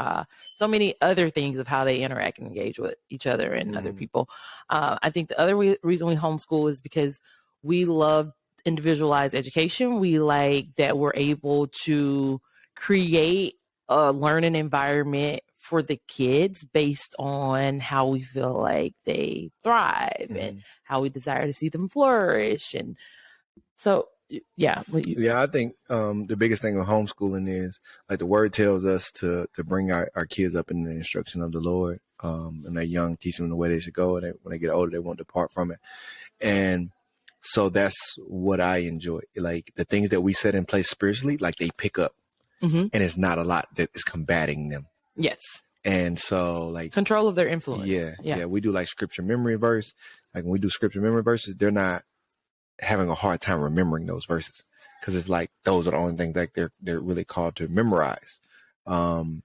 so many other things of how they interact and engage with each other and other people. I think the other reason we homeschool is because we love individualized education. We like that we're able to create a learning environment for the kids based on how we feel like they thrive and how we desire to see them flourish. And so, yeah. I think the biggest thing with homeschooling is like the word tells us to bring our kids up in the instruction of the Lord. And they're young, teach them the way they should go. And when they get older, they won't depart from it. And so that's what I enjoy. Like the things that we set in place spiritually, like they pick up and it's not a lot that is combating them. Yes. And so like control of their influence. Yeah. We do like scripture memory verse. Like when we do scripture memory verses, they're not having a hard time remembering those verses because it's like those are the only things that they're really called to memorize. And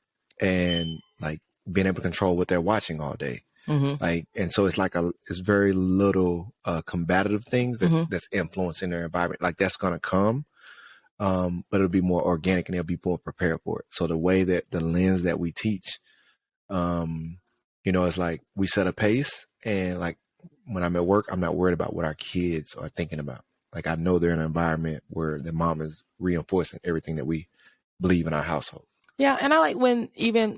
like being able to control what they're watching all day. Like, and so it's like it's very little combative things that's influencing their environment. Like that's going to come, but it'll be more organic and they'll be more prepared for it. So the way that the lens that we teach, it's like we set a pace, and like when I'm at work, I'm not worried about what our kids are thinking about. Like I know they're in an environment where their mom is reinforcing everything that we believe in our household. Yeah. And I like when even,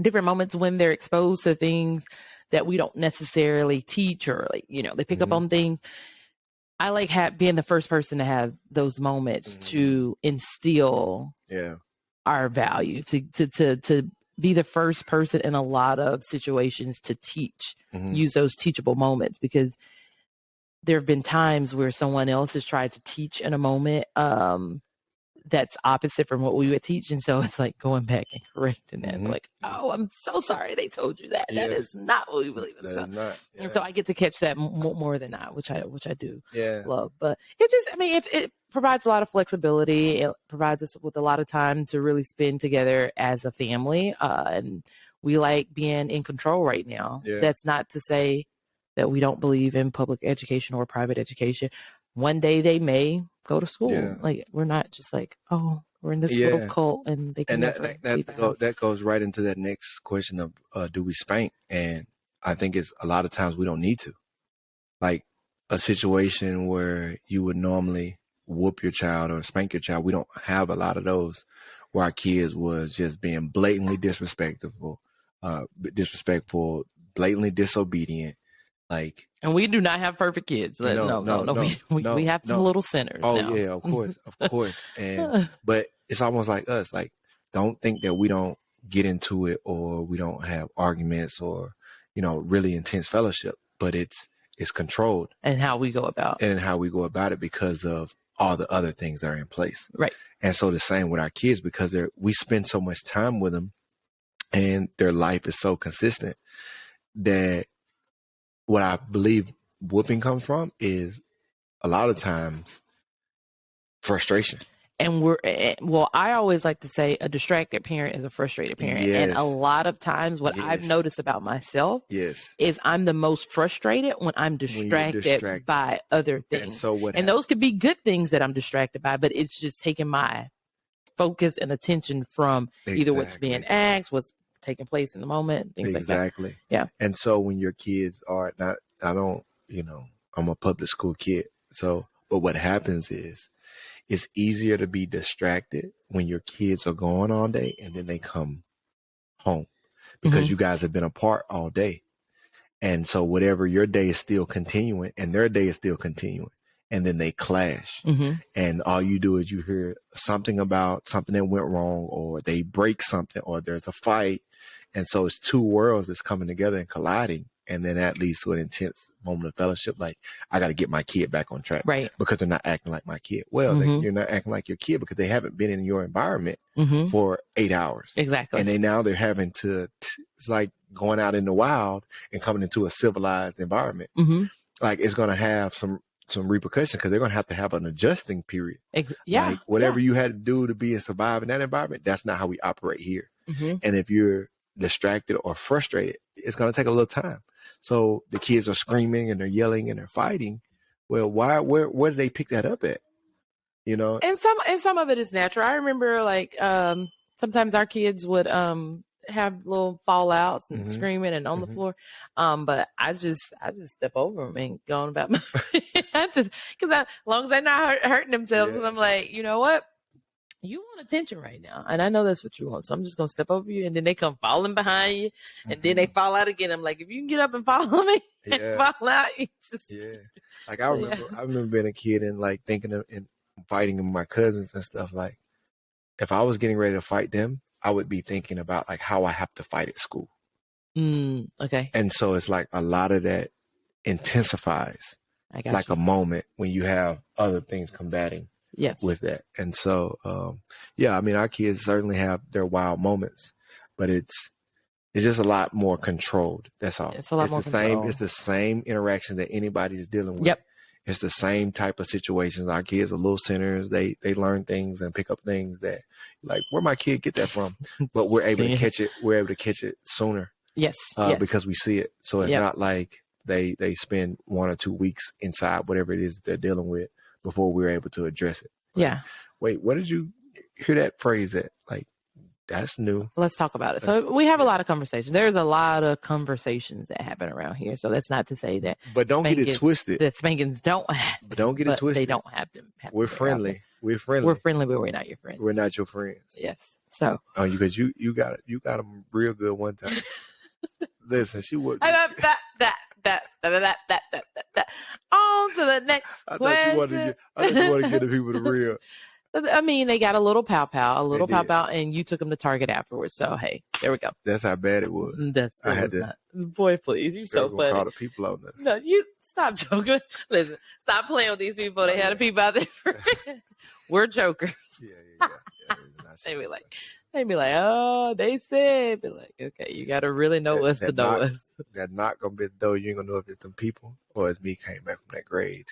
different moments when they're exposed to things that we don't necessarily teach or like, they pick up on things. I like being the first person to have those moments to instill our value, to be the first person in a lot of situations to teach, use those teachable moments, because there have been times where someone else has tried to teach in a moment that's opposite from what we would teach. And so it's like going back and correcting that. Like, oh, I'm so sorry they told you that. That is not what we believe in. That is not. Yeah. And so I get to catch that more than not, which I do love. But it just, if it provides a lot of flexibility, it provides us with a lot of time to really spend together as a family. And we like being in control right now. Yeah. That's not to say that we don't believe in public education or private education. One day they may go to school. Yeah. Like we're not just like, oh, we're in this little cult and they can. And that goes right into that next question of do we spank? And I think it's a lot of times we don't need to. Like a situation where you would normally whoop your child or spank your child. We don't have a lot of those where our kids was just being blatantly disrespectful, blatantly disobedient. Like, and we do not have perfect kids. No. We have some little sinners. Oh now. yeah, of course. And but it's almost like us. Like, don't think that we don't get into it or we don't have arguments or really intense fellowship. But it's controlled and how we go about it because of all the other things that are in place. Right. And so the same with our kids, because we spend so much time with them and their life is so consistent that what I believe whooping comes from is a lot of times frustration. And I always like to say a distracted parent is a frustrated parent. Yes. And a lot of times what I've noticed about myself is I'm the most frustrated when I'm distracted by other things. And those could be good things that I'm distracted by, but it's just taking my focus and attention from either what's being asked, what's taking place in the moment, things like that. Exactly. Yeah. And so when your kids are not, I'm a public school kid. So, but what happens is, it's easier to be distracted when your kids are gone all day and then they come home because you guys have been apart all day. And so whatever your day is still continuing and their day is still continuing, and then they clash. And all you do is you hear something about something that went wrong, or they break something, or there's a fight. And so it's two worlds that's coming together and colliding. And then that leads to an intense moment of fellowship. Like, I got to get my kid back on track, right? Because they're not acting like my kid. Well, you're not acting like your kid because they haven't been in your environment for 8 hours. Exactly. And they're having to, it's like going out in the wild and coming into a civilized environment. Like, it's going to have some repercussions because they're going to have an adjusting period. Like, whatever you had to do to be and survive in that environment, that's not how we operate here. And if you're distracted or frustrated, it's going to take a little time. So the kids are screaming and they're yelling and they're fighting. Well, where did they pick that up at? And some of it is natural. I remember like sometimes our kids would have little fallouts and screaming and on the floor. But I just step over them and go on about my because as long as they're not hurting themselves, because I'm like, you know what? You want attention right now, and I know that's what you want. So I'm just gonna step over you, and then they come falling behind you, and then they fall out again. I'm like, if you can get up and follow me, and fall out, you just Like I remember being a kid and like thinking of and fighting with my cousins and stuff. Like, if I was getting ready to fight them, I would be thinking about like how I have to fight at school. Okay. And so it's like a lot of that intensifies, like a moment when you have other things combating. With that. And so, I mean, our kids certainly have their wild moments, but it's just a lot more controlled. That's all. It's a lot more controlled. It's the same interaction that anybody is dealing with. It's the same type of situations. Our kids are little sinners. They learn things and pick up things that, like, where my kid get that from? But we're able to catch it. We're able to catch it sooner. Because we see it. So it's not like they spend 1 or 2 weeks inside whatever it is that they're dealing with before we were able to address it. Like, wait, what did you hear that phrase at? Like, that's new. Let's talk about it. So we have a lot of conversations. There's a lot of conversations that happen around here. So that's not to say that. But don't get it twisted. That spankings don't happen. But don't get it twisted. They don't have to. We're friendly. We're friendly. We're friendly, but we're not your friends. We're not your friends. Yes. So. Oh, because you got them real good one time. Listen, she would. On to the next question. I thought you wanted to get the people the real. I mean, they got a little pow, and you took them to Target afterwards. So hey, there we go. That's how bad it was. I had to. Boy, please, you're so funny. Call the people on this. No, you stop joking. Listen, stop playing with these people. They had the people out there. We're jokers. Yeah. They be like, oh, they said, be like, okay, you got to really know us to know us. That's not going to be though. You ain't going to know if it's them people or it's me came back from that grade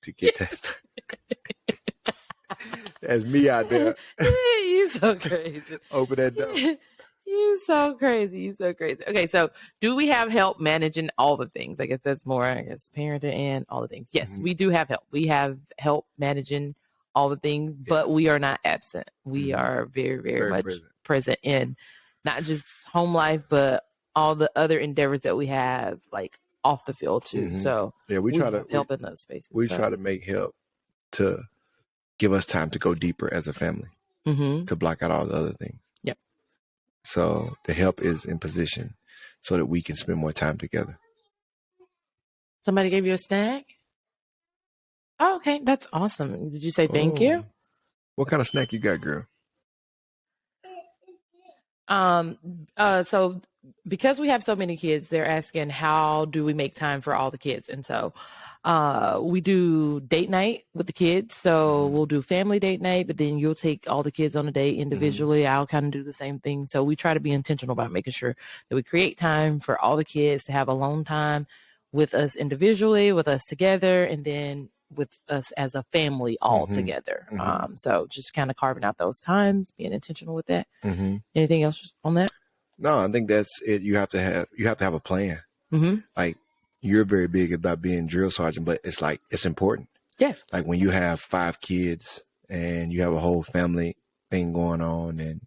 to get that. That's me out there. You so crazy. Open that door. You so crazy. Okay, so do we have help managing all the things? I guess that's more, parenting and all the things. Yes, we do have help. We have help managing all the things, but we are not absent. We are very, very much present in not just home life, but all the other endeavors that we have, like off the field too. So we try to help in those spaces. We try to make help to give us time to go deeper as a family, to block out all the other things. Yep. So the help is in position so that we can spend more time together. Somebody gave you a snack? Oh, okay. That's awesome. Did you say thank you? What kind of snack you got, girl? So because we have so many kids, they're asking how do we make time for all the kids? And so we do date night with the kids. So we'll do family date night, but then you'll take all the kids on a date individually. I'll kind of do the same thing. So we try to be intentional about making sure that we create time for all the kids to have alone time with us individually, with us together, and then with us as a family all together. So just kind of carving out those times, being intentional with that. Anything else on that? No, I think that's it. You have to have a plan. Like, you're very big about being drill sergeant, but it's like, it's important. Yes. Like when you have 5 kids and you have a whole family thing going on and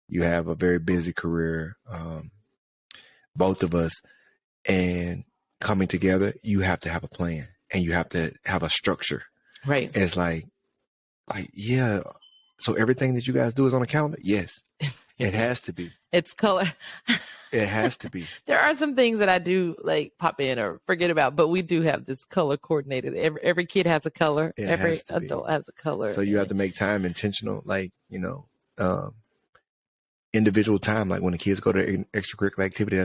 you have a very busy career, both of us, and coming together, you have to have a plan and you have to have a structure. Right. It's like, yeah. So everything that you guys do is on a calendar? Yes. It has to be. It's color. It has to be. There are some things that I do like pop in or forget about, but we do have this color coordinated. Every kid has a color. Every adult has a color. So you have to make time intentional, like, individual time. Like when the kids go to extracurricular activity,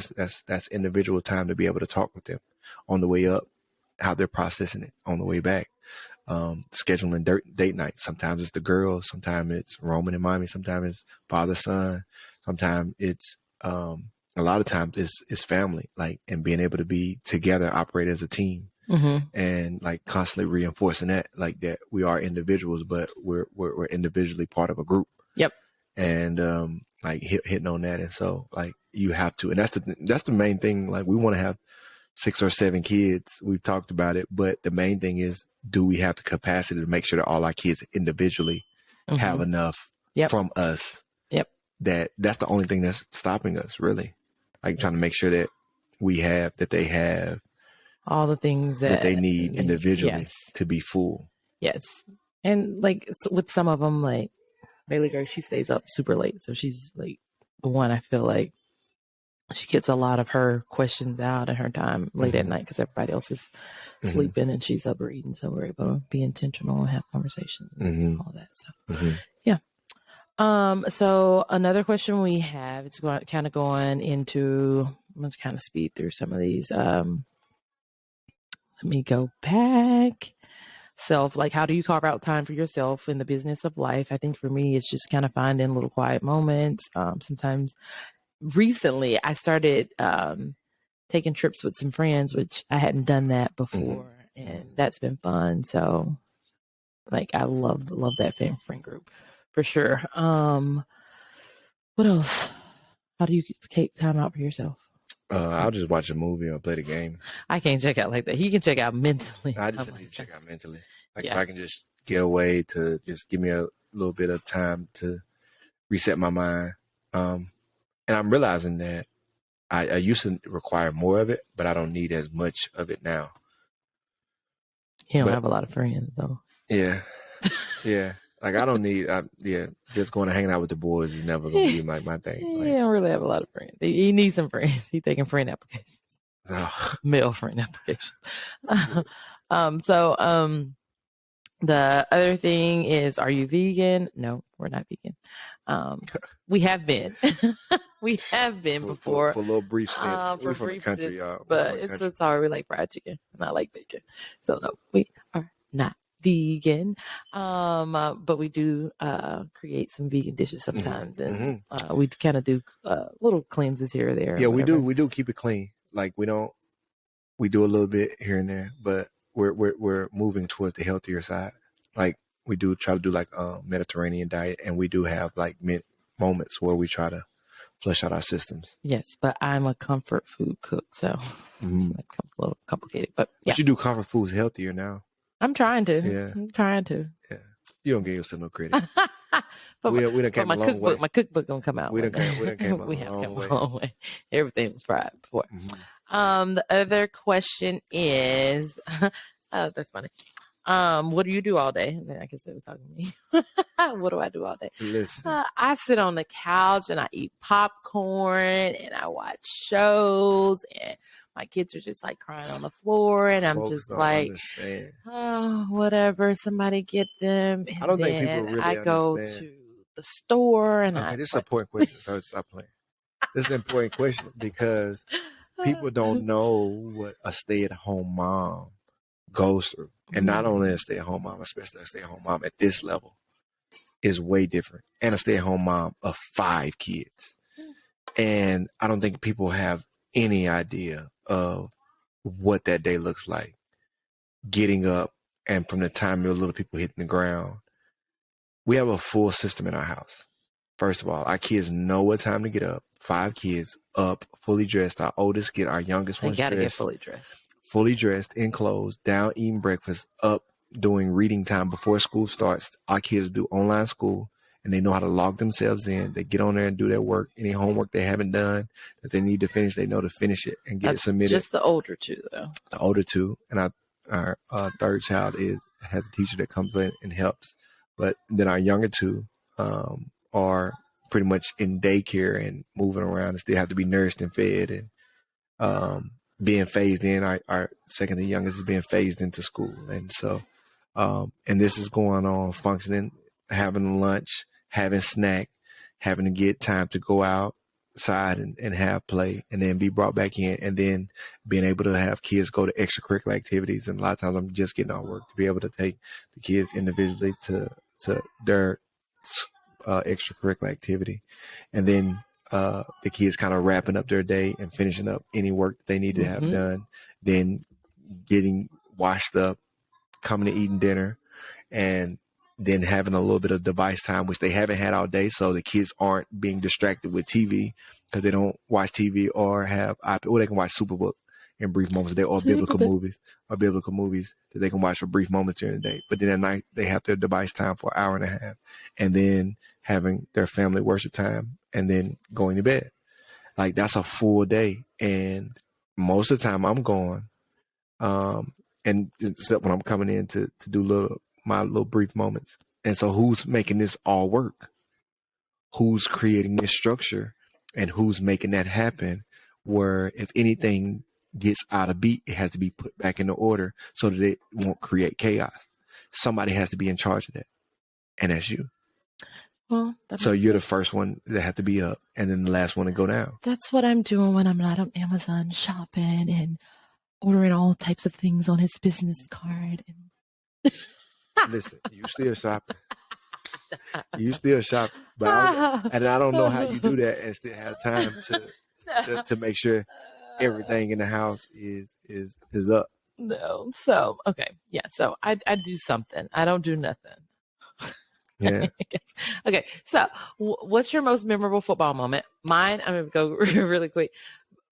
that's individual time to be able to talk with them on the way up, how they're processing it on the way back. Scheduling date night. Sometimes it's the girls, sometimes it's Roman and mommy, sometimes it's father, son, sometimes it's a lot of times it's family, like, and being able to be together, operate as a team, and like constantly reinforcing that, like, that we are individuals, but we're individually part of a group. Yep. And like hitting on that, and so like you have to, and that's the main thing. Like, we want to have 6 or 7 kids. We've talked about it, but the main thing is, do we have the capacity to make sure that all our kids individually have enough from us? Yep. That's the only thing that's stopping us, really. Like, trying to make sure that they have all the things that they need individually to be full. Yes. And like with some of them, like Bailey girl, she stays up super late. So she's like the one I feel like she gets a lot of her questions out at her time late at night because everybody else is sleeping and she's up reading. So we're able to be intentional and have conversations and all that. So yeah. So another question we have, it's kind of going into, I'm going to kind of speed through some of these. Let me go back. Like, how do you carve out time for yourself in the business of life? I think for me, it's just kind of finding little quiet moments. Sometimes recently I started taking trips with some friends, which I hadn't done that before, and that's been fun. So like, I love that friend group for sure. What else? How do you take time out for yourself? I'll just watch a movie or play the game. I can't check out like that. He can check out mentally. I just need to check out mentally. Like, if I can just get away, to just give me a little bit of time to reset my mind. And I'm realizing that I used to require more of it, but I don't need as much of it now. You don't have a lot of friends, though. Yeah. Yeah. Like, I don't need, just going and hanging out with the boys is never going to be my thing. Like, he don't really have a lot of friends. He needs some friends. He's taking friend applications. Male friend applications. The other thing is, are you vegan? No, we're not vegan. We have been. We have been before. For a little brief stint. We're from the country, y'all. But it's hard. We like fried chicken. And I like bacon. So no, we are not vegan. But we do create some vegan dishes sometimes. And we kind of do little cleanses here or there. Yeah, we do. We do keep it clean. Like, we do a little bit here and there, but we're moving towards the healthier side. Like, we do try to do like a Mediterranean diet, and we do have like moments where we try to flush out our systems. Yes, but I'm a comfort food cook, so that becomes a little complicated. But yeah, but you do comfort foods healthier now. I'm trying to. Yeah, I'm trying to. Yeah, you don't give yourself no credit. but we done came a long way. My cookbook gonna come out. We have come a long way. Everything was fried before. The other question is, oh, that's funny. What do you do all day? I guess it was talking to me. What do I do all day? Listen. I sit on the couch and I eat popcorn and I watch shows and my kids are just like crying on the floor and I'm just like, understand. Oh, whatever. Somebody get them. And I don't think people really I go to the store and okay, this is an important question. So stop playing. This is an important question because people don't know what a stay-at-home mom goes through. And not only a stay-at-home mom, especially a stay-at-home mom at this level, is way different. And a stay-at-home mom of 5 kids. And I don't think people have any idea of what that day looks like. Getting up and from the time your little people hitting the ground. We have a full system in our house. First of all, our kids know what time to get up. 5 kids up, fully dressed. Our oldest our youngest one's dressed. They gotta get fully dressed. Fully dressed, in clothes, down eating breakfast, up doing reading time before school starts. Our kids do online school and they know how to log themselves in. They get on there and do their work. Any homework they haven't done that they need to finish, they know to finish it and get it submitted. Just the older 2, though. The older 2. And our third child has a teacher that comes in and helps. But then our younger 2 are pretty much in daycare and moving around and still have to be nursed and fed and being phased in. Our second and youngest is being phased into school. And so, and this is going on, functioning, having lunch, having snack, having to get time to go outside and have play and then be brought back in and then being able to have kids go to extracurricular activities. And a lot of times I'm just getting off work to be able to take the kids individually to their extracurricular activity. And then the kids kind of wrapping up their day and finishing up any work that they need to have done, then getting washed up, coming to eating dinner, and then having a little bit of device time, which they haven't had all day. So the kids aren't being distracted with TV because they don't watch TV or have iPad, or they can watch Superbook in brief moments a day, or biblical movies that they can watch for brief moments during the day. But then at night they have their device time for an hour and a half, and then having their family worship time, and then going to bed. Like that's a full day. And most of the time I'm gone. And except when I'm coming in to do my little brief moments. And so who's making this all work? Who's creating this structure and who's making that happen where if anything gets out of beat, it has to be put back into order so that it won't create chaos. Somebody has to be in charge of that. And that's you. Well, so you're the first one that have to be up and then the last one to go down. That's what I'm doing when I'm not on Amazon shopping and ordering all types of things on his business card. And listen, you still shopping. You still shop, but I don't know how you do that and still have time to make sure everything in the house is up. No, so okay, yeah. So I do something. I don't do nothing. Yeah. Okay. So what's your most memorable football moment? Mine. I'm gonna go really quick.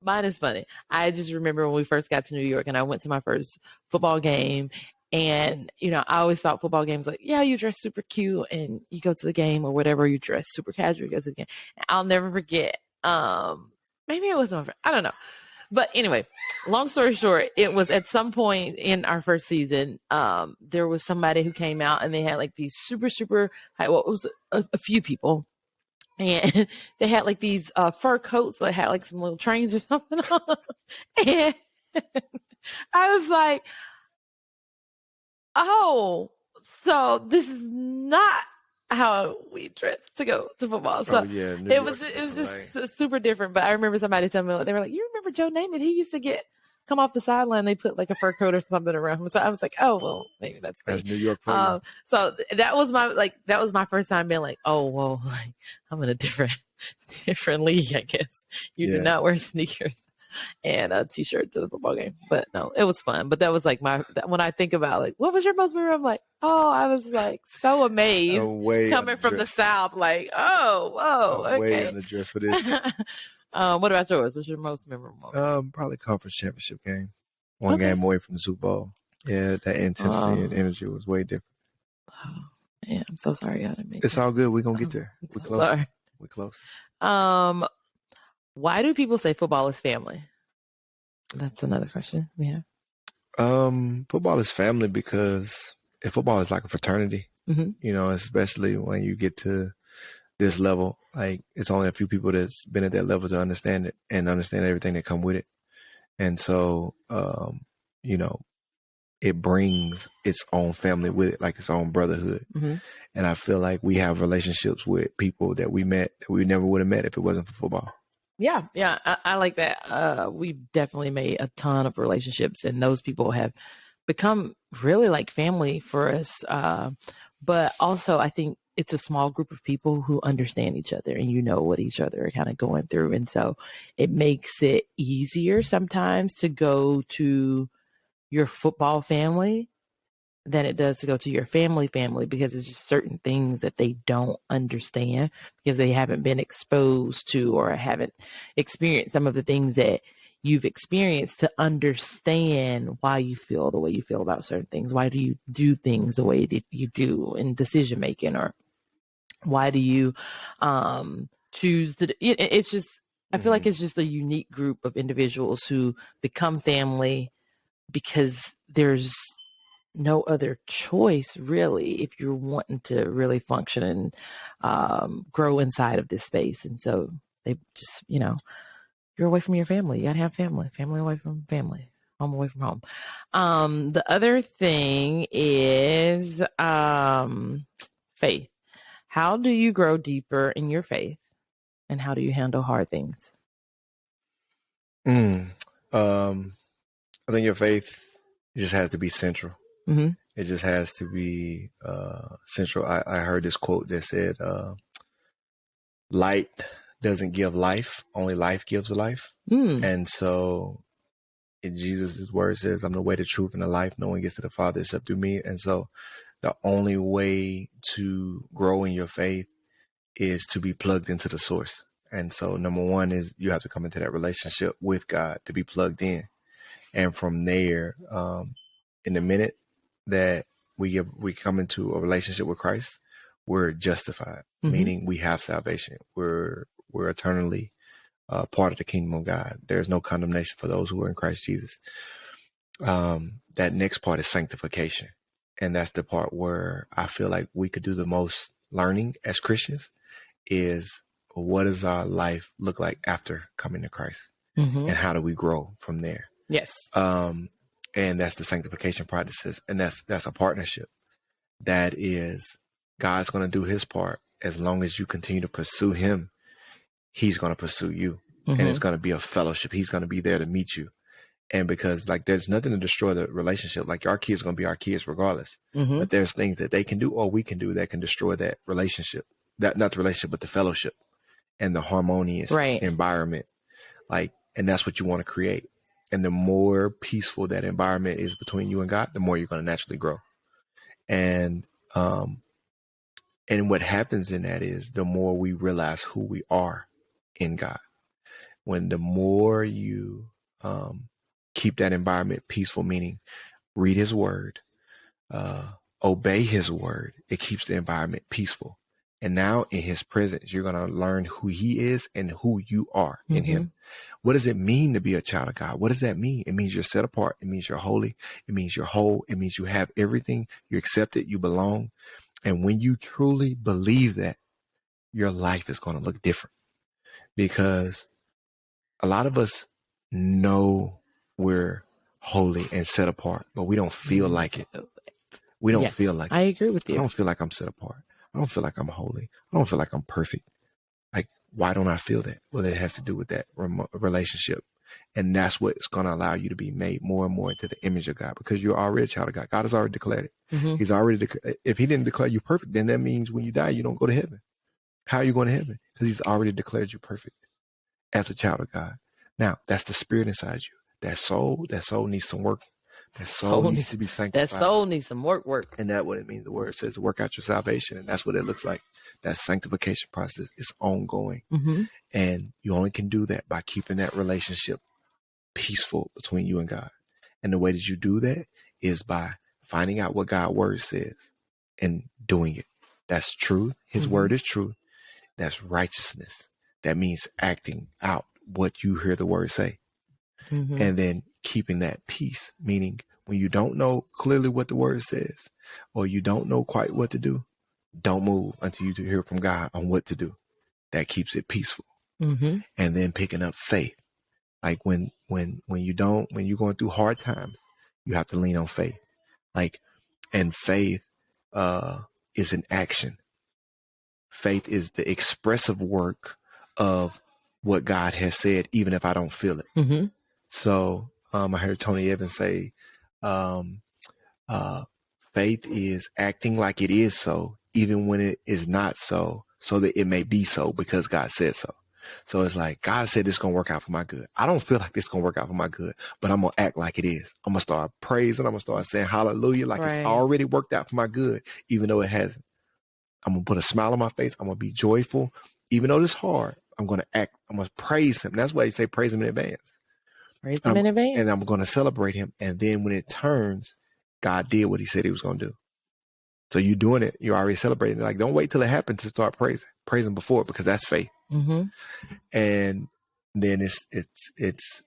Mine is funny. I just remember when we first got to New York and I went to my first football game. And, I always thought football games like, yeah, you dress super cute and you go to the game or whatever, you dress super casual, you go to the game. And I'll never forget. Maybe it was I don't know. But anyway, long story short, it was at some point in our first season, there was somebody who came out and they had like these super, super high, well, it was a few people. And they had like these fur coats that had like some little trains or something on. And I was like, oh, so this is not how we dress to go to football. So it was just super different. But I remember somebody telling me, they were like, you remember Joe Namath? He used to come off the sideline. They put like a fur coat or something around him. So I was like, oh, well, maybe that's New York. So that was my first time being like, oh, well, like I'm in a different league, I guess. You do not wear sneakers and a t-shirt to the football game. But no, it was fun. But that was like when I think about like, what was your most memorable? I'm like, oh, I was like so amazed coming from the South. Like, oh, whoa, okay. Way in the dress for this. What about yours? What's your most memorable moment? Probably conference championship game. One game away from the Super Bowl. Yeah, that intensity and energy was way different. Oh, yeah, I'm so sorry I didn't make It's all good. We're gonna get there. We're close. Sorry. We're close. Why do people say football is family? That's another question we have. Football is family because football is like a fraternity, especially when you get to this level. Like, it's only a few people that's been at that level to understand it and understand everything that come with it. And so, it brings its own family with it, like its own brotherhood. And I feel like we have relationships with people that we met that we never would have met if it wasn't for football. Yeah. I like that. We've definitely made a ton of relationships, and those people have become really like family for us. But also, I think it's a small group of people who understand each other, and what each other are kind of going through. And so it makes it easier sometimes to go to your football family than it does to go to your family, because it's just certain things that they don't understand because they haven't been exposed to or haven't experienced some of the things that you've experienced to understand why you feel the way you feel about certain things. Why do you do things the way that you do in decision making, or why do you choose to? It's just, I feel like it's just a unique group of individuals who become family because there's no other choice, really, if you're wanting to really function and grow inside of this space. And so they just, you're away from your family. You gotta have family away from family, home away from home. The other thing is faith. How do you grow deeper in your faith, and how do you handle hard things? I think your faith just has to be central. It just has to be central. I heard this quote that said, light doesn't give life, only life gives life. And so in Jesus' word says, I'm the way, the truth, and the life. No one gets to the Father except through me. And so the only way to grow in your faith is to be plugged into the source. And so number one is you have to come into that relationship with God to be plugged in. And from there, in the minute that we come into a relationship with Christ, we're justified, meaning we have salvation. We're eternally part of the kingdom of God. There's no condemnation for those who are in Christ Jesus. That next part is sanctification. And that's the part where I feel like we could do the most learning as Christians, is what does our life look like after coming to Christ? And how do we grow from there? Yes. And that's the sanctification process. And that's a partnership. That is, God's going to do his part. As long as you continue to pursue him, he's going to pursue you. And it's going to be a fellowship. He's going to be there to meet you. And because there's nothing to destroy the relationship. Like, our kids are going to be our kids regardless. But there's things that they can do or we can do that can destroy that relationship. Not the relationship, but the fellowship and the harmonious environment. And that's what you want to create. And the more peaceful that environment is between you and God, the more you're going to naturally grow. And what happens in that is the more we realize who we are in God. When the more you keep that environment peaceful, meaning read his word, obey his word, it keeps the environment peaceful. And now in his presence, you're going to learn who he is and who you are in him. What does it mean to be a child of God? What does that mean? It means you're set apart. It means you're holy. It means you're whole. It means you have everything. You're accepted. You belong. And when you truly believe that, your life is going to look different, because a lot of us know we're holy and set apart, but we don't feel like it. We don't feel like it. I agree with you. I don't feel like I'm set apart. I don't feel like I'm holy. I don't feel like I'm perfect. Like, why don't I feel that? Well, it has to do with that relationship. And that's what's going to allow you to be made more and more into the image of God, because you're already a child of God. God has already declared it. He's already, if he didn't declare you perfect, then that means when you die, you don't go to heaven. How are you going to heaven? Because he's already declared you perfect as a child of God. Now, that's the spirit inside you. That soul needs some work. That soul needs to be sanctified. That soul needs some work. And that's what it means. The word says, work out your salvation. And that's what it looks like. That sanctification process is ongoing. And you only can do that by keeping that relationship peaceful between you and God. And the way that you do that is by finding out what God's word says and doing it. That's truth. His word is truth. That's righteousness. That means acting out what you hear the word say. And then keeping that peace, meaning when you don't know clearly what the word says, or you don't know quite what to do, don't move until you hear from God on what to do. That keeps it peaceful. Mm-hmm. And then picking up faith. Like when you're going through hard times, you have to lean on faith. Like, and faith is an action. Faith is the expressive work of what God has said, even if I don't feel it. Mm-hmm. So I heard Tony Evans say, faith is acting like it is so, even when it is not so that it may be so because God said so. So it's like, God said it's going to work out for my good. I don't feel like this is going to work out for my good, but I'm going to act like it is. I'm going to start praising. I'm going to start saying hallelujah, like It's already worked out for my good, even though it hasn't. I'm going to put a smile on my face. I'm going to be joyful. Even though it's hard, I'm going to act. I'm going to praise him. That's why you say praise him in advance. Praise him in advance. And I'm going to celebrate him. And then when it turns, God did what he said he was going to do. So you doing it, you're already celebrating. Like, don't wait till it happens to start praising. Praise him before, because that's faith. Mm-hmm. And then it's his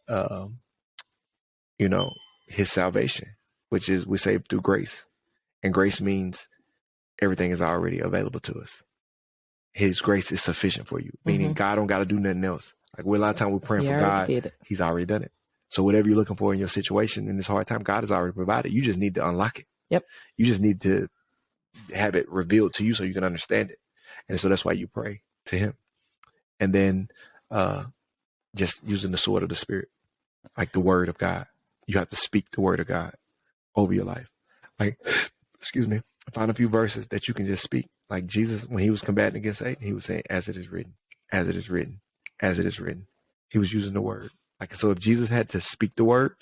salvation, which is, we say, through grace. And grace means everything is already available to us. His grace is sufficient for you, meaning God don't got to do nothing else. Like, a lot of times we're praying for God, he's already done it. So whatever you're looking for in your situation in this hard time, God has already provided. You just need to unlock it. Yep. You just need to have it revealed to you so you can understand it. And so that's why you pray to him. And then just using the sword of the Spirit, like the word of God. You have to speak the word of God over your life. Like, find a few verses that you can just speak. Like Jesus, when he was combating against Satan, he was saying, as it is written, as it is written, as it is written. He was using the word. Like, so if Jesus had to speak the word,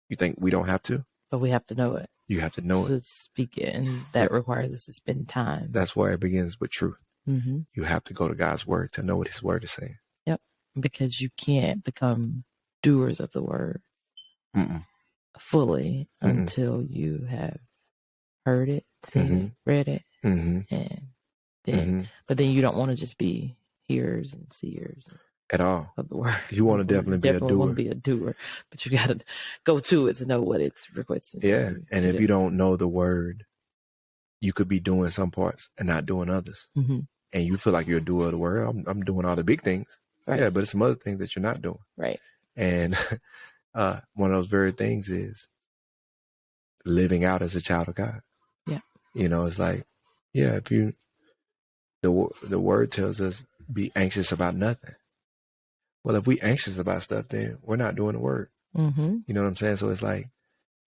you think we don't have to? But we have to know it. You have to know it. To speak it, and that requires us to spend time. That's where it begins with truth. Mm-hmm. You have to go to God's word to know what his word is saying. Yep. Because you can't become doers of the word fully until you have heard it, seen it, read it, and then, but then you don't want to just be hearers and seers at all of the word. You want to definitely be a doer. Want to be a doer, but you got to go to it to know what it's requesting. Yeah, and if you don't know the word, you could be doing some parts and not doing others. Mm-hmm. And you feel like you're a doer of the word. I'm doing all the big things. Right. Yeah, but it's some other things that you're not doing. Right. And one of those very things is living out as a child of God. Yeah. It's like, yeah, if you, the word tells us be anxious about nothing. Well, if we anxious about stuff, then we're not doing the word. Mm-hmm. You know what I'm saying? So it's like,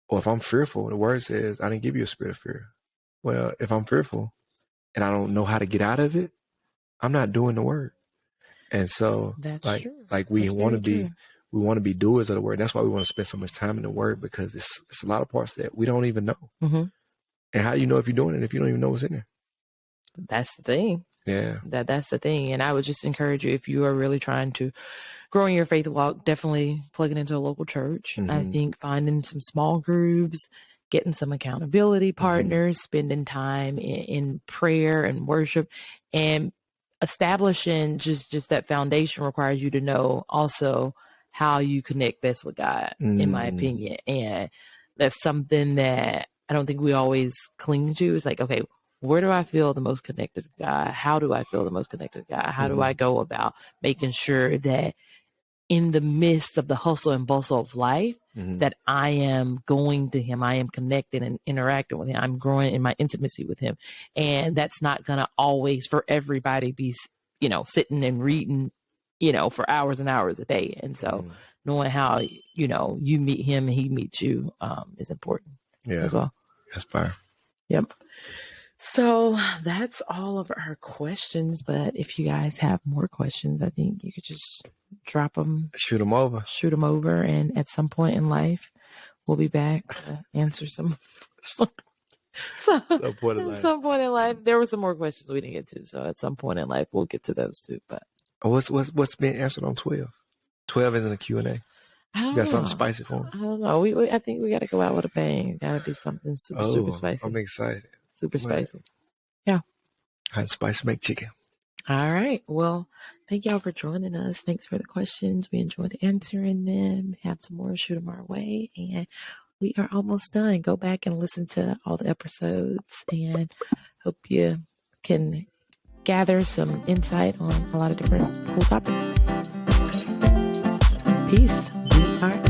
or if I'm fearful, the word says, I didn't give you a spirit of fear. Well, if I'm fearful and I don't know how to get out of it, I'm not doing the word. And so we want to be doers of the word. That's why we want to spend so much time in the word, because it's a lot of parts that we don't even know. Mm-hmm. And how do you know if you're doing it if you don't even know what's in there? That's the thing. Yeah. That's the thing. And I would just encourage you, if you are really trying to grow in your faith walk, definitely plug it into a local church. Mm-hmm. I think finding some small groups, getting some accountability partners, spending time in prayer and worship, and establishing just that foundation requires you to know also how you connect best with God, in my opinion. And that's something that I don't think we always cling to. It's like, okay, where do I feel the most connected to God? How do I feel the most connected to God? How do I go about making sure that in the midst of the hustle and bustle of life, that I am going to him, I am connected and interacting with him, I'm growing in my intimacy with him. And that's not going to always for everybody be, sitting and reading, for hours and hours a day. And so knowing how, you meet him and he meets you is important as well. That's fire. Yep. So that's all of our questions. But if you guys have more questions, I think you could just drop them. Shoot them over. And at some point in life, we'll be back to answer some point in life. There were some more questions we didn't get to. So at some point in life, we'll get to those too. But what's being answered on 12? 12 isn't a Q&A. You got something spicy for them? I don't know. I think we got to go out with a bang. Got to be something super spicy. I'm excited. Super spicy. Yeah. I had spicy McChicken. All right. Well, thank y'all for joining us. Thanks for the questions. We enjoyed answering them. Have some more, shoot them our way. And we are almost done. Go back and listen to all the episodes, and hope you can gather some insight on a lot of different cool topics. Peace. We are